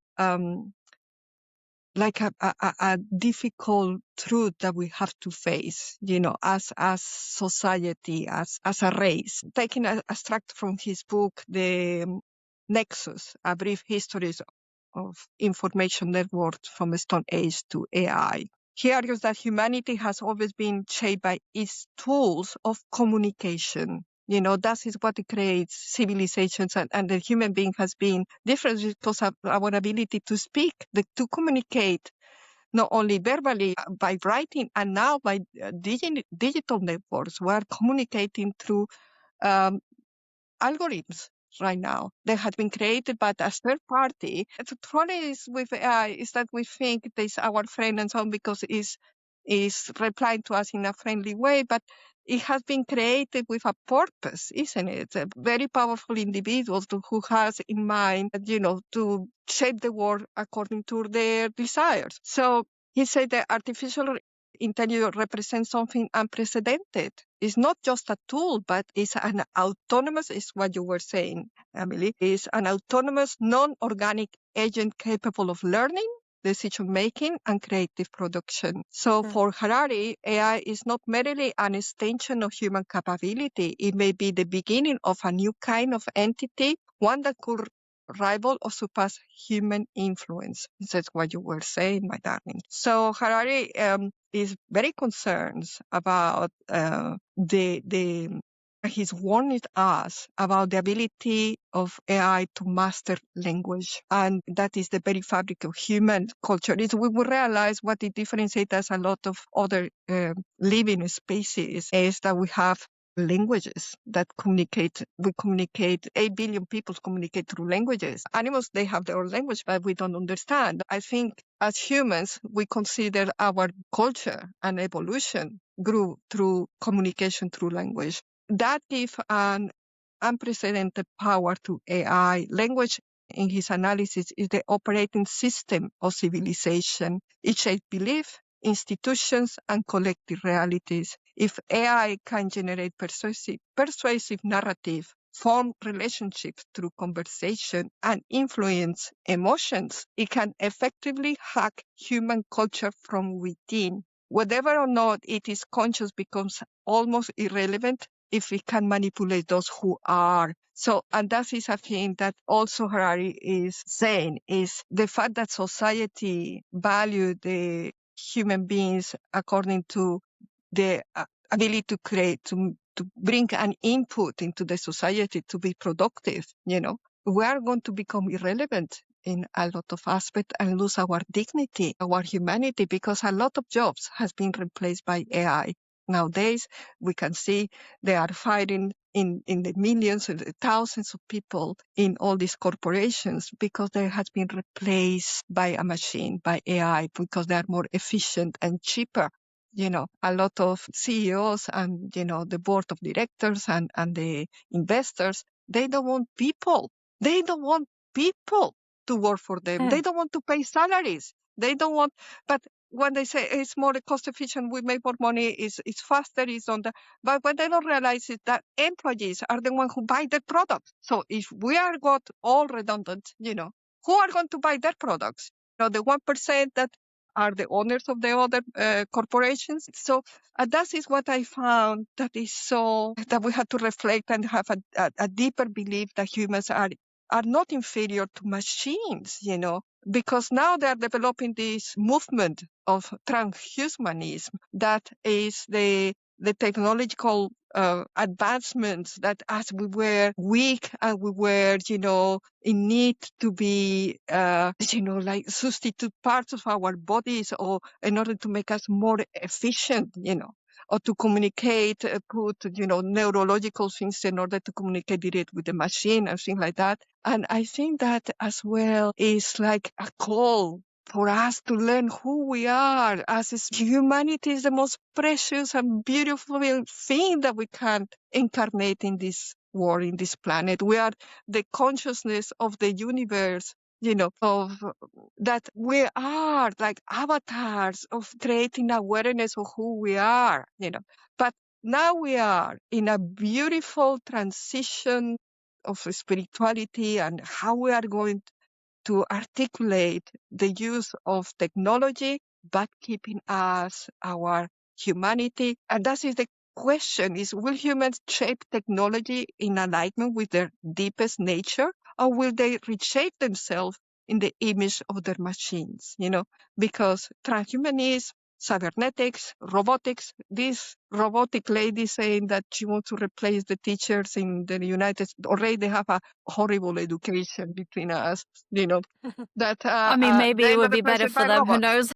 a difficult truth that we have to face, as society, as a race. Taking a extract from his book, The Nexus, A Brief History of Information Networks from Stone Age to AI. He argues that humanity has always been shaped by its tools of communication. That is what creates civilizations, and the human being has been different because of our ability to speak, to communicate, not only verbally, by writing, and now by digital networks. We are communicating through algorithms right now. They have been created by a third party. The problem is with AI is that we think this our friend and so on because it's replying to us in a friendly way, but it has been created with a purpose, isn't it? A very powerful individuals who has in mind, to shape the world according to their desires. So he said that artificial intelligence represents something unprecedented. It's not just a tool, but it's an autonomous, is what you were saying, Emily, is an autonomous, non-organic agent capable of learning, decision-making, and creative production. So for Harari, AI is not merely an extension of human capability. It may be the beginning of a new kind of entity, one that could rival or surpass human influence. That's what you were saying, my darling. So Harari is very concerned about he's warned us about the ability of AI to master language. And that is the very fabric of human culture. We will realize what it differentiates us a lot of other living species is that we have languages that communicate. We communicate. 8 billion people communicate through languages. Animals, they have their own language, but we don't understand. I think as humans, we consider our culture and evolution grew through communication through language. That gives an unprecedented power to AI. Language, in his analysis, is the operating system of civilization. It shapes belief, institutions, and collective realities. If AI can generate persuasive narrative, form relationships through conversation, and influence emotions, it can effectively hack human culture from within. Whether or not it is conscious becomes almost irrelevant if we can manipulate those who are. So, and that is a thing that also Harari is saying, is the fact that society value the human beings according to the ability to create, to bring an input into the society to be productive, we are going to become irrelevant in a lot of aspects and lose our dignity, our humanity, because a lot of jobs has been replaced by AI. Nowadays, we can see they are fighting in the millions and the thousands of people in all these corporations because they have been replaced by a machine, by AI, because they are more efficient and cheaper. A lot of CEOs and, the board of directors and the investors, they don't want people. They don't want people to work for them. They don't want to pay salaries. They don't want, but when they say it's more cost efficient, we make more money, it's faster, it's on the, but what they don't realize is that employees are the ones who buy their products. So if we are got all redundant, who are going to buy their products? the 1% that are the owners of the other corporations. So that is what I found that is so, that we have to reflect and have a deeper belief that humans are not inferior to machines, because now they are developing this movement of transhumanism that is the technological advancements that as we were weak and we were, in need to be, like substitute parts of our bodies or in order to make us more efficient, or to communicate, put, neurological things in order to communicate direct with the machine and things like that. And I think that as well is like a call for us to learn who we are as humanity is the most precious and beautiful thing that we can incarnate in this world, in this planet. We are the consciousness of the universe, of that we are like avatars of creating awareness of who we are, But now we are in a beautiful transition of spirituality and how we are going to articulate the use of technology, but keeping us our humanity. And that is the question is, will humans shape technology in alignment with their deepest nature, or will they reshape themselves in the image of their machines? Because transhumanism, cybernetics, robotics, this robotic lady saying that she wants to replace the teachers in the United States, already they have a horrible education between us, that I mean, maybe it then would be better represented for by them. Who robots. knows?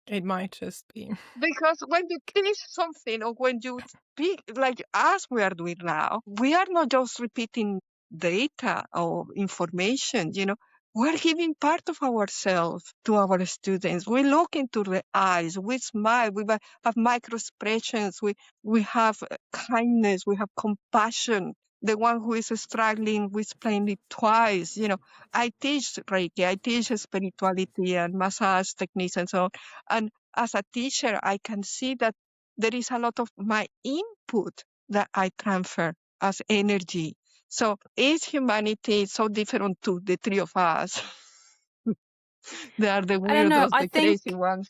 It might just be. Because when you teach something or when you speak, like as we are doing now, we are not just repeating data or information, We're giving part of ourselves to our students. We look into the eyes, we smile, we have micro expressions, we have kindness, we have compassion. The one who is struggling, we explain it twice. I teach Reiki, I teach spirituality and massage techniques and so on. And as a teacher, I can see that there is a lot of my input that I transfer as energy. So is humanity so different to the three of us? They are the I don't know. weirdos, the crazy ones.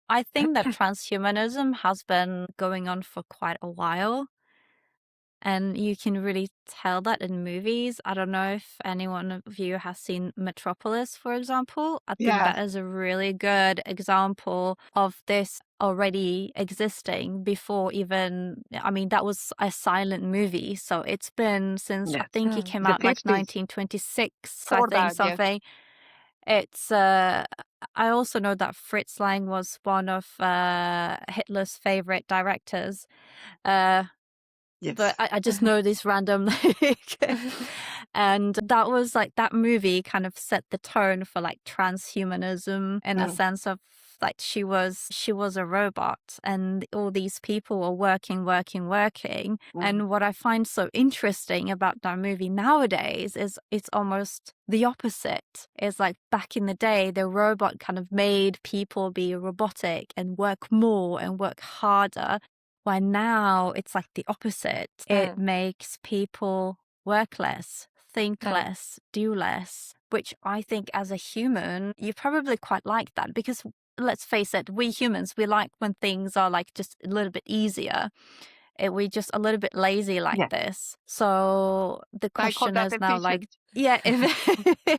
I think that transhumanism has been going on for quite a while. And you can really tell that in movies. I don't know if anyone of you has seen Metropolis, for example. I think Yeah. that is a really good example of this already existing before even, I mean, that was a silent movie. So it's been since, I Yes. think it came The out like 50s. 1926, I For think, that, yes. something. It's, I also know that Fritz Lang was one of Hitler's favorite directors. Yes. But I just know this random and that was like that movie kind of set the tone for like transhumanism in a sense of like she was a robot and all these people were working. And what I find so interesting about that movie nowadays is it's almost the opposite. It's like back in the day, the robot kind of made people be robotic and work more and work harder. Why now it's like the opposite. It makes people work less, think less, do less, which I think as a human, you probably quite like that because let's face it, we humans, we like when things are like just a little bit easier. We're just a little bit lazy like this. So the I call question that is now like, efficient. yeah,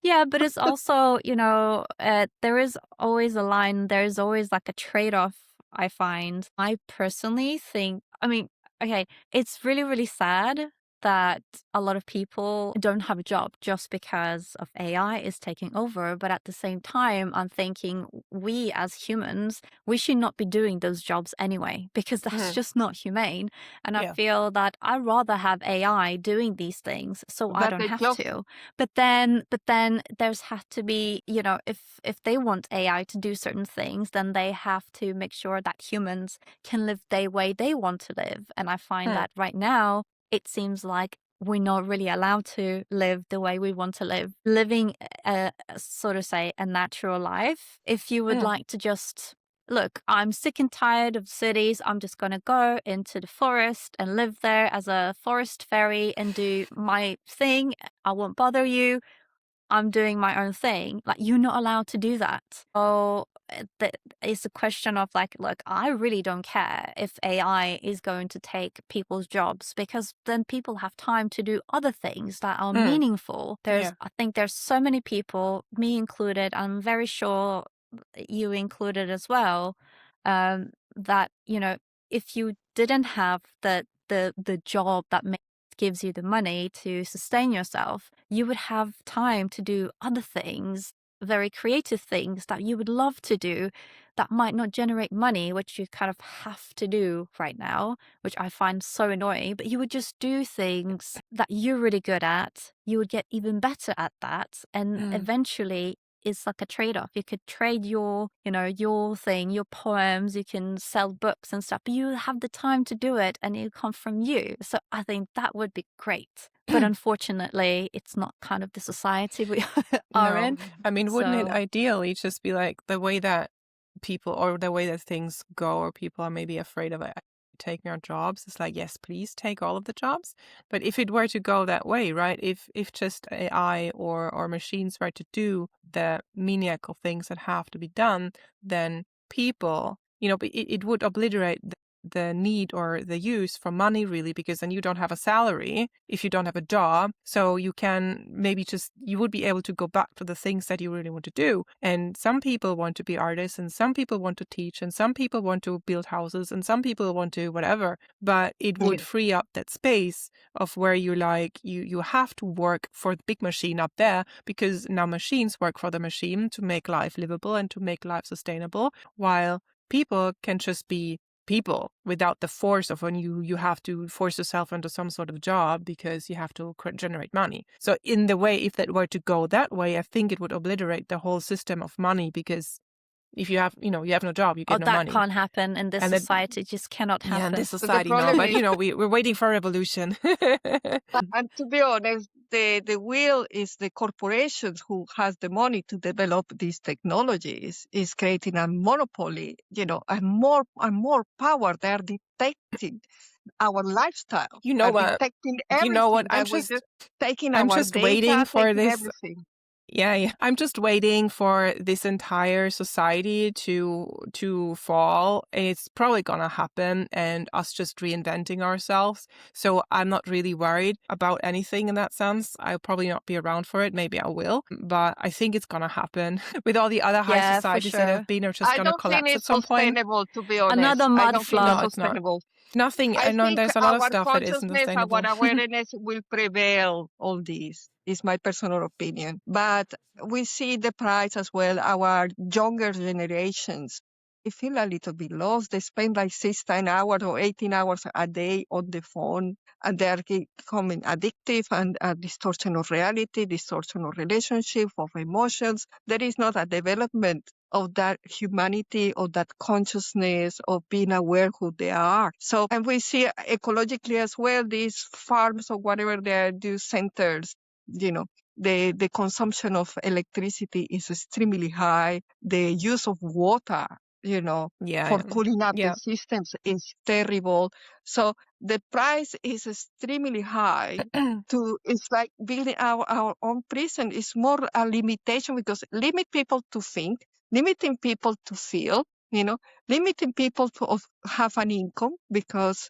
yeah, but it's also, there is always a line, there's always like a trade-off, I find. I personally think, I mean, okay, it's really, really sad that a lot of people don't have a job just because of AI is taking over. But at the same time, I'm thinking we as humans, we should not be doing those jobs anyway, because that's just not humane. And I feel that I'd rather have AI doing these things so I That don't the have jobs, to. But then there's had to be, if they want AI to do certain things, then they have to make sure that humans can live the way they want to live. And I find that right now, it seems like we're not really allowed to live the way we want to live. Living, so to say, a natural life. If you would like to just, look, I'm sick and tired of cities, I'm just going to go into the forest and live there as a forest fairy and do my thing. I won't bother you. I'm doing my own thing. Like, you're not allowed to do that. So it's a question of like, look, I really don't care if AI is going to take people's jobs, because then people have time to do other things that are meaningful. Yeah. I think there's so many people, me included, I'm very sure you included as well, that, you know, if you didn't have the job that gives you the money to sustain yourself, you would have time to do other things, very creative things that you would love to do that might not generate money, which you kind of have to do right now, which I find so annoying. But you would just do things that you're really good at. You would get even better at that. And eventually it's like a trade-off. You could trade your, you know, your thing, your poems, you can sell books and stuff, but you have the time to do it and it come from you. So I think that would be great. But unfortunately, it's not kind of the society we are No. in. I mean, wouldn't it So ideally just be like the way that people, or the way that things go, or people are maybe afraid of taking our jobs? It's like, yes, please take all of the jobs. But if it were to go that way, right? If just AI or machines were to do the maniacal things that have to be done, then people, you know, it would obliterate the need or the use for money, really, because then you don't have a salary if you don't have a job. So you can maybe you would be able to go back to the things that you really want to do. And some people want to be artists, and some people want to teach, and some people want to build houses, and some people want to whatever. But it would free up that space of where you're like, you have to work for the big machine up there, because now machines work for the machine to make life livable and to make life sustainable, while people can just be people without the force of when you have to force yourself into some sort of job because you have to generate money. So in the way, if that were to go that way, I think it would obliterate the whole system of money, because if you have, you know, you have no job, you get no that money. can't happen in this And that- society. It just cannot happen. Yeah, in this the society, no. problem But, is- you know, we're waiting for a revolution. And to be honest, the will is the corporations who has the money to develop these technologies is creating a monopoly, you know, and more power. They are dictating our lifestyle. You know are what? detecting You know what? everything that we do, taking I'm our just data, waiting for taking this. everything. Yeah. I'm just waiting for this entire society to fall. It's probably gonna happen, and us just reinventing ourselves. So I'm not really worried about anything in that sense. I'll probably not be around for it. Maybe I will, but I think it's gonna happen. With all the other high Yeah, for societies that sure. have been, are just I gonna don't think collapse at it's some point. sustainable, to be honest. Another I mud don't think flood. it's No, it's not. sustainable. Nothing. I I know think there's a lot of our stuff that isn't consciousness, sustainable. our awareness will prevail all this, is my personal opinion. But we see the price as well. Our younger generations, they feel a little bit lost. They spend like 16 hours or 18 hours a day on the phone, and they are becoming addictive, and a distortion of reality, distortion of relationship, of emotions. There is not a development of that humanity, of that consciousness, of being aware who they are. So, and we see ecologically as well, these farms or whatever they are, these centers, you know, the consumption of electricity is extremely high. The use of water, you know, for cooling up the systems is terrible. So the price is extremely high. It's like building our own prison is more a limitation, because limit people to think, limiting people to feel, you know, limiting people to have an income, because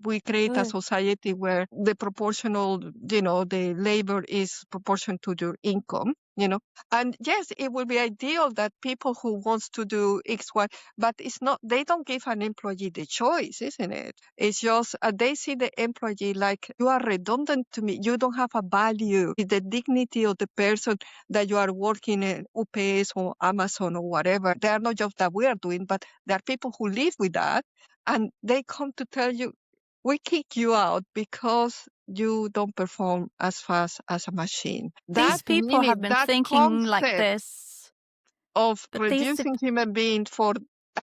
we create a society where the proportional, you know, the labor is proportional to your income, you know. And yes, it will be ideal that people who wants to do X, Y, but it's not, they don't give an employee the choice, isn't it? It's just, they see the employee like, you are redundant to me. You don't have a value. The dignity of the person that you are working in UPS or Amazon or whatever. They are not jobs that we are doing, but there are people who live with that, and they come to tell you, we kick you out because you don't perform as fast as a machine. These people have been thinking like this. Of producing human beings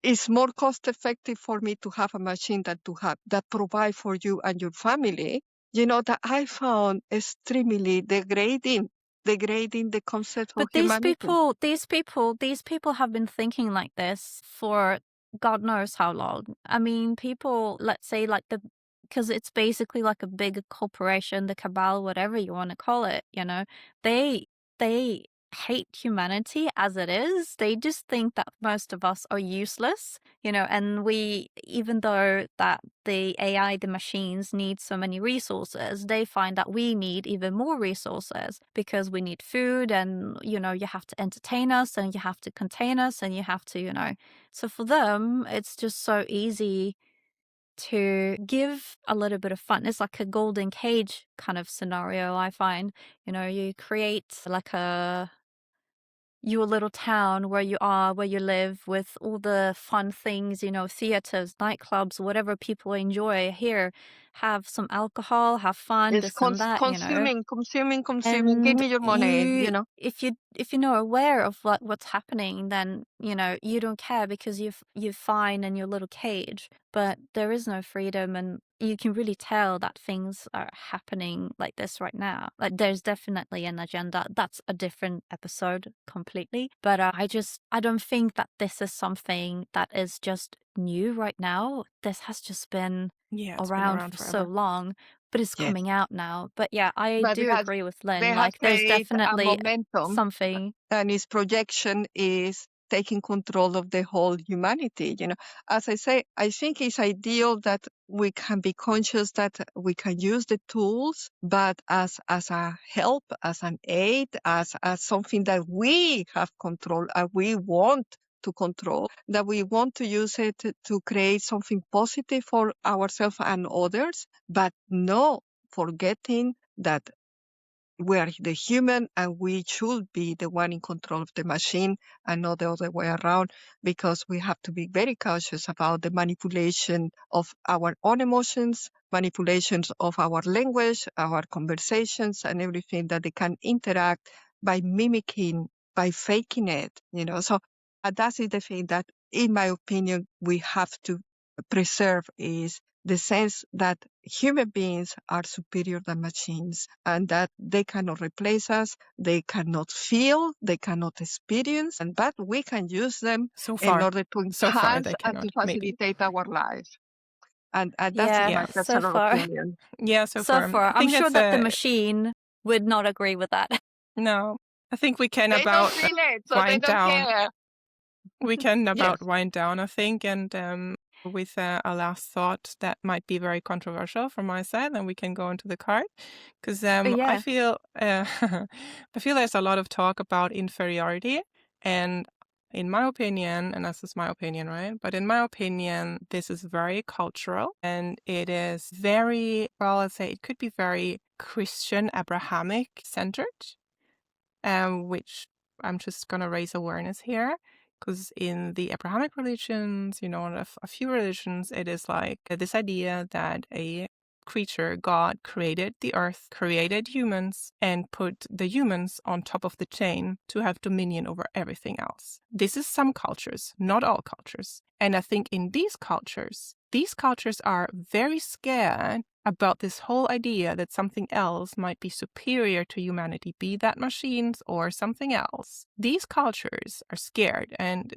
is more cost effective for me to have a machine than to have that provide for you and your family. You know, that I found extremely degrading the concept of humanity. These people have been thinking like this for God knows how long. I mean, people, let's say like because it's basically like a big corporation, the cabal, whatever you want to call it, you know, they they hate humanity as it is. They just think that most of us are useless, and we, even though that the AI, the machines need so many resources, they find that we need even more resources because we need food and, you have to entertain us and you have to contain us and you have to, so for them, it's just so easy to give a little bit of fun. It's like a golden cage kind of scenario, I find. You create like your little town where you live with all the fun things, theaters, nightclubs, whatever people enjoy here. Have some alcohol, have fun, It's this and that, consuming. Give And me your money, if you know aware of what's happening, then you don't care because you're fine in your little cage. But there is no freedom, and you can really tell that things are happening like this right now. Like there's definitely an agenda. That's a different episode completely. But I don't think that this is something that is just new right now. This has just been Yeah, it's been around around for so forever. long, but it's Yes. coming out now. But yeah, I But do agree with they Lynn. have Like there's created a definitely momentum, something. and its projection is taking control of the whole humanity. As I say, I think it's ideal that we can be conscious that we can use the tools, but as a help, as an aid, as something that we have control and we want to control, that we want to use it to create something positive for ourselves and others, but no forgetting that we are the human and we should be the one in control of the machine and not the other way around, because we have to be very cautious about the manipulation of our own emotions, manipulations of our language, our conversations, and everything that they can interact by mimicking, by faking it, So that is the thing that, in my opinion, we have to preserve is the sense that human beings are superior than machines and that they cannot replace us, they cannot feel, they cannot experience, but we can use them So in far, order to they enhance and to cannot. Maybe. facilitate our lives. And that's Yeah, my Yeah. so personal far. opinion. Yeah, so So far. far, I I'm think sure that's that the machine would not agree with that. no. I think we can They don't about feel it, so they wind don't down. care. We can about Yes. wind down, I think, and with a last thought that might be very controversial from my side, then we can go into the card, because I Yeah. feel I feel there's a lot of talk about inferiority, and in my opinion, and this is my opinion, right? But in my opinion, this is very cultural, and it is very, well, let's say it could be very Christian, Abrahamic centered, which I'm just going to raise awareness here. Because in the Abrahamic religions, a few religions, it is like this idea that a creature, God, created the earth, created humans, and put the humans on top of the chain to have dominion over everything else. This is some cultures, not all cultures. And I think in these cultures are very scared about this whole idea that something else might be superior to humanity, be that machines or something else. These cultures are scared and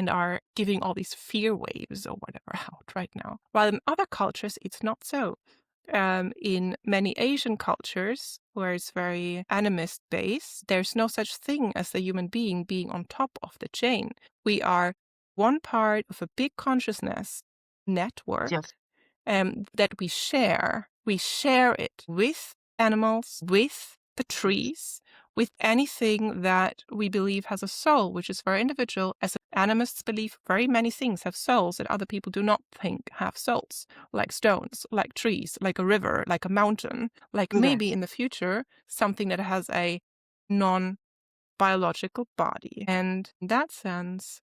are giving all these fear waves or whatever out right now. While in other cultures, it's not so. In many Asian cultures, where it's very animist based, there's no such thing as the human being on top of the chain. We are one part of a big consciousness network. Yes. That we share. We share it with animals, with the trees, with anything that we believe has a soul, which is very individual. As animists believe, very many things have souls that other people do not think have souls, like stones, like trees, like a river, like a mountain, like maybe Yes. in the future, something that has a non-biological body. And in that sense,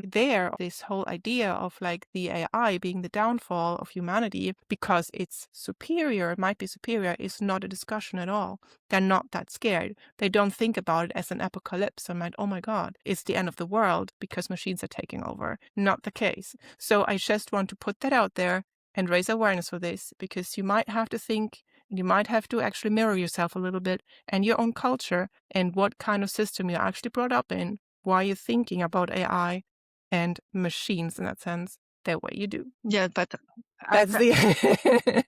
this whole idea of like the AI being the downfall of humanity because it's superior, it might be superior, is not a discussion at all. They're not that scared. They don't think about it as an apocalypse and like, oh my God, it's the end of the world because machines are taking over. Not the case. So I just want to put that out there and raise awareness for this, because you might have to think, you might have to actually mirror yourself a little bit and your own culture and what kind of system you're actually brought up in, why you're thinking about AI and machines in that sense. the way you do. Yeah, but That's the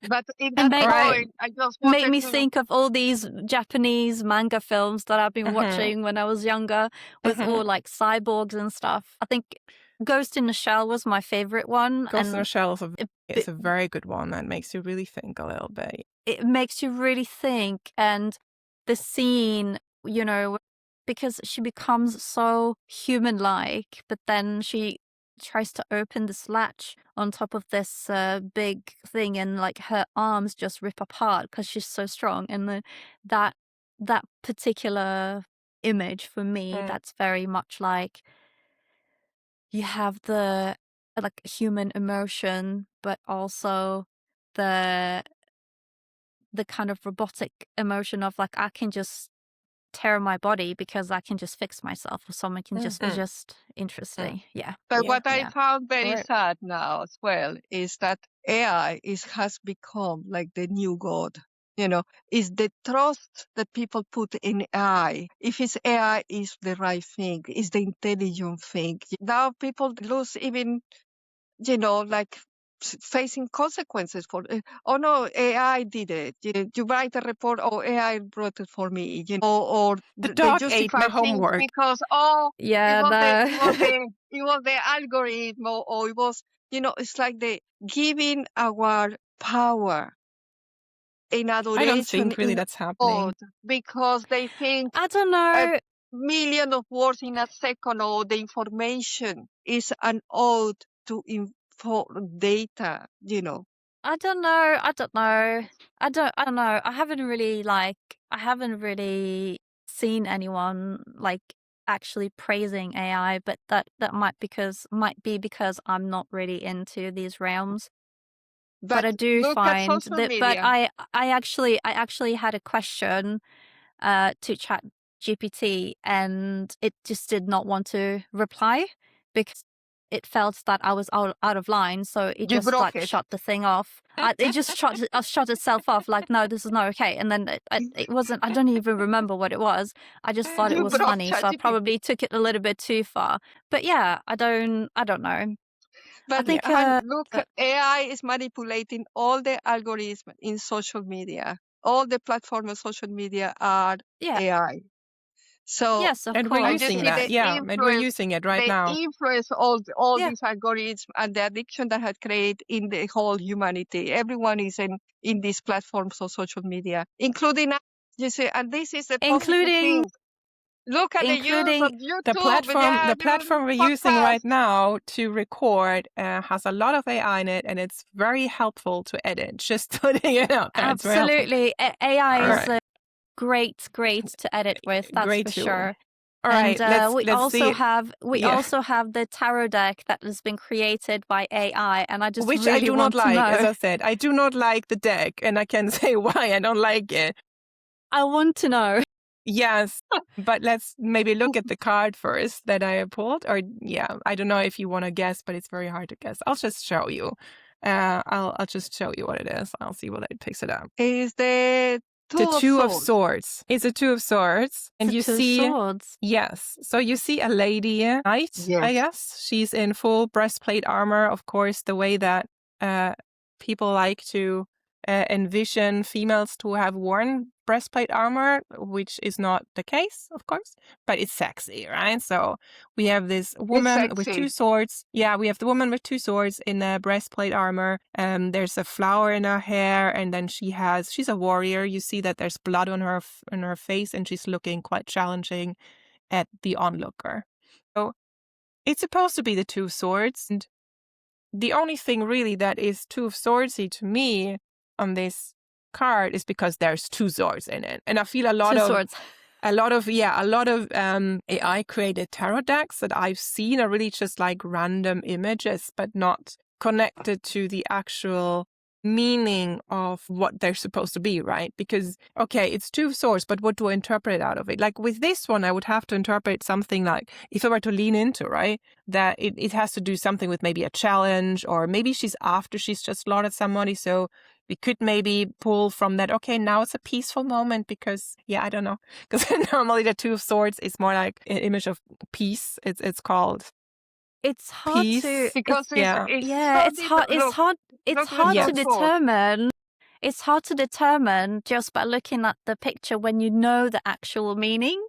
but in And that Right. point, I just made wanted me to. think of all these Japanese manga films that I've been Mhm. watching when I was younger with Mhm. all like cyborgs and stuff. I think Ghost in the Shell was my favorite one. Ghost in the And Shell it, is a very good one that makes you really think a little bit. it makes you really think. And the scene, you know, because she becomes so human-like, but then she tries to open this latch on top of this big thing, and like her arms just rip apart because she's so strong. And that particular image for me, Mm. that's very much like you have the like human emotion, but also the kind of robotic emotion of like I can just tear my body because I can just fix myself, or someone can just Mhm. just interesting. Yeah. But Yeah. what I Yeah. found very Correct. sad now as well is that AI has become like the new god. You know, is the trust that people put in AI. If it's AI is the right thing, is the intelligent thing. Now people lose even, you know, like facing consequences for, oh no, AI did it. You write a report, oh, AI wrote it for me, you know, or The they dog ate my justify things homework. because, oh, Yeah. it was the algorithm, or it was, you know, it's like the giving our power in I adoration don't think really in that's happening. God, because they think I don't a know. million of words in a second, or the information is an ode to info data, you know. I don't know. I don't know. I don't know. I haven't really seen anyone like actually praising AI, but that might be because I'm not really into these realms. But But I do look at find social that. But media. I actually had a question to chat GPT, and it just did not want to reply because it felt that I was out of line, so it You just broke like it. shut the thing off. It just shut itself off, like, no, this is not okay. And then it wasn't. I don't even remember what it was. I just thought it You was broke funny, so I ChatGPT. probably took it a little bit too far. But yeah, I don't know. I But think look, AI is manipulating all the algorithms in social media. All the platforms of social media are yeah, AI. So, yes, of And we're course, and you using see that. the Yeah. And we're influence, using it right now. all yeah. these algorithms and the addiction that had created in the whole humanity. Everyone is in these platforms of social media, including us, you see, and this is a positive Including thing. Look at the use of The YouTube. platform we're using right now to record has a lot of AI in it, and it's very helpful to edit. Just putting it out there. It's very helpful. absolutely. AI All is right. great to edit with, that's Great for tool. sure. All And right. we let's also see. have Yeah. the tarot deck that has been created by AI, and I just Which really I do not want to like. As know. I said, I do not like the deck, and I can say why I don't like it. I want to know. Yes, but let's maybe look at the card first that I pulled. Or yeah, I don't know if you want to guess, but it's very hard to guess. I'll just show you. I'll just show you what it is. I'll see what it picks it up. Is the The Two Two of Swords. It's a Two of Swords, and The you Two of see. Swords. Yes. So you see a lady knight, Yes. I guess. She's in full breastplate armor, of course, the way that people like to envision females to have worn breastplate armor, which is not the case, of course, but it's sexy, right? So we have this woman with sexy. two swords. Yeah, we have the woman with two swords in the breastplate armor. There's a flower in her hair, and then she's a warrior. You see that there's blood on her face, and she's looking quite challenging at the onlooker. So it's supposed to be the Two of Swords, and the only thing really that is Two of Swordsy to me on this card is because there's two swords in it, and I feel a lot of AI created tarot decks that I've seen are really just like random images, but not connected to the actual meaning of what they're supposed to be, right? Because, okay, it's Two of Swords, but what do I interpret out of it? Like with this one, I would have to interpret something like, if I were to lean into, right, that it has to do something with maybe a challenge, or maybe she's just slaughtered somebody. So we could maybe pull from that, okay, now it's a peaceful moment because, yeah, I don't know. Because normally the Two of Swords is more like an image of peace. It's called it's hard piece. to Because Yeah. it's yeah, so it's hard different. Look, it's look hard Yes. to the source. determine. It's hard to determine just by looking at the picture when you know the actual meaning.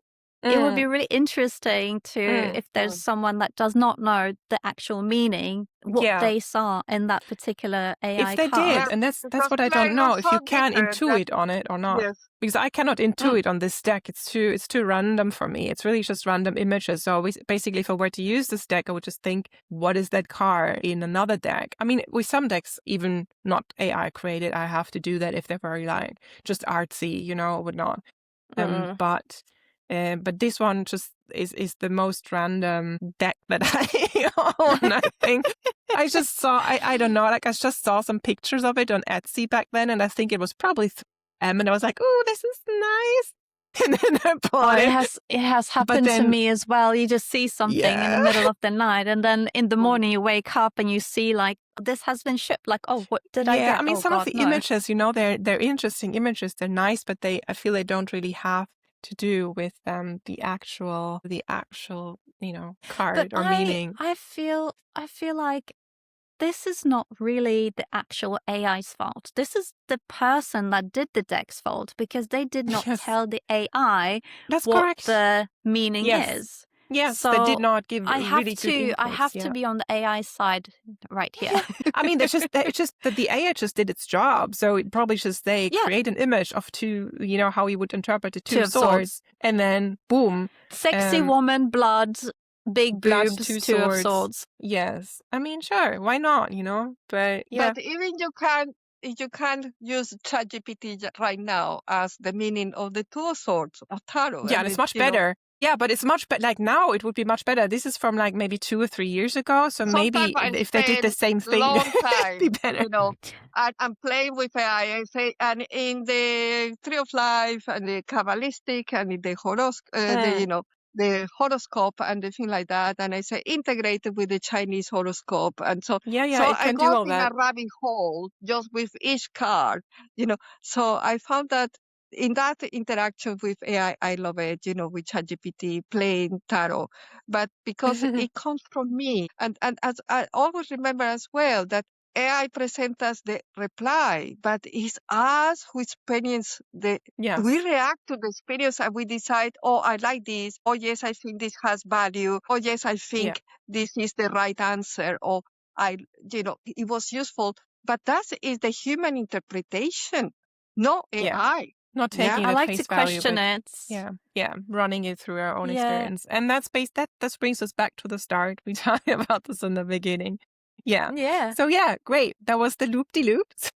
It would be really interesting to, if there's someone that does not know the actual meaning, what Yeah. they saw in that particular AI If they card. did, Yes, and that's because what I players don't know, are if you so can different that intuit on it or not. yes. Because I cannot intuit on this deck. It's too random for me. It's really just random images. So basically, if I were to use this deck, I would just think, what is that card in another deck? I mean, with some decks, even not AI created, I have to do that if they're very like just artsy, or whatnot. But this one just is the most random deck that I own, I think. I just saw, I don't know, like I just saw some pictures of it on Etsy back then, and I think it was probably and I was like, oh, this is nice. And then I bought it. It has happened to me as well. You just see something in the middle of the night, and then in the morning you wake up and you see like, this has been shipped. Like, oh, what did I get? Yeah, I mean, oh, some God, of the no. images, they're interesting images. They're nice, but I feel they don't really have to do with the actual card But or meaning. I feel like this is not really the actual AI's fault. This is the person that did the deck's fault, because they did not Yes. tell the AI That's what correct. the meaning is. Yes, So they did not give I have really to good inputs. I have to be on the AI side right here. I mean, it's just that the AI just did its job. So it probably just create an image of two, how you would interpret the two of swords, and then boom, Sexy woman, blood, big blood, boobs, two of swords. Yes, I mean, sure, why not? But yeah. But even you can use ChatGPT right now as the meaning of the two of swords of tarot. Yeah, and it's much better. Yeah, but it's much better. Like now, it would be much better. This is from like maybe 2 or 3 years ago. So maybe if they did the same thing, long time, it'd be better. I'm playing with AI. I say, and in the Tree of Life and the Kabbalistic and in the the horoscope and the thing like that. And I say integrated with the Chinese horoscope. And so, yeah, so it I can do got all in that. a rabbit hole just with each card, So I found that in that interaction with AI, I love it, with ChatGPT, playing tarot. But because it comes from me. And as I always remember as well that AI presents us the reply, but it's us who experience we react to the experience and we decide, oh, I like this. Oh, yes, I think this has value. Oh, yes, I think this is the right answer. Or it was useful. But that is the human interpretation, not AI. Not taking it I at like face to question value, it. Yeah, running it through our own experience. And that brings us back to the start. We talked about this in the beginning. Yeah. So great. That was the loop-de-loops.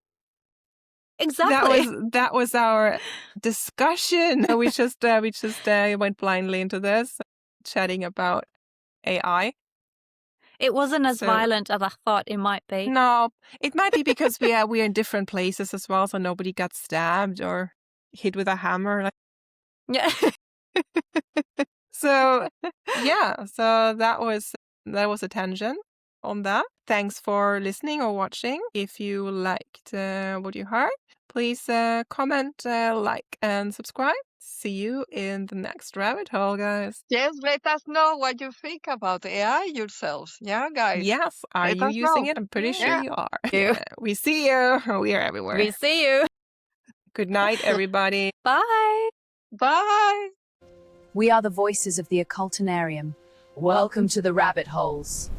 Exactly. That was our discussion. We just went blindly into this, chatting about AI. It wasn't as violent as I thought it might be. No, it might be because we're in different places as well, so nobody got stabbed or hit with a hammer. Yeah. So that was a tangent on that. Thanks for listening or watching. If you liked what you heard, please comment, like, and subscribe. See you in the next rabbit hole, guys. Yes, let us know what you think about AI yourselves. Yeah, guys. Yes, are you using it? I'm pretty sure you are. Yeah. We see you. We are everywhere. We see you. Good night, everybody. Bye. Bye. We are the voices of the Occultinarium. Welcome to the rabbit holes.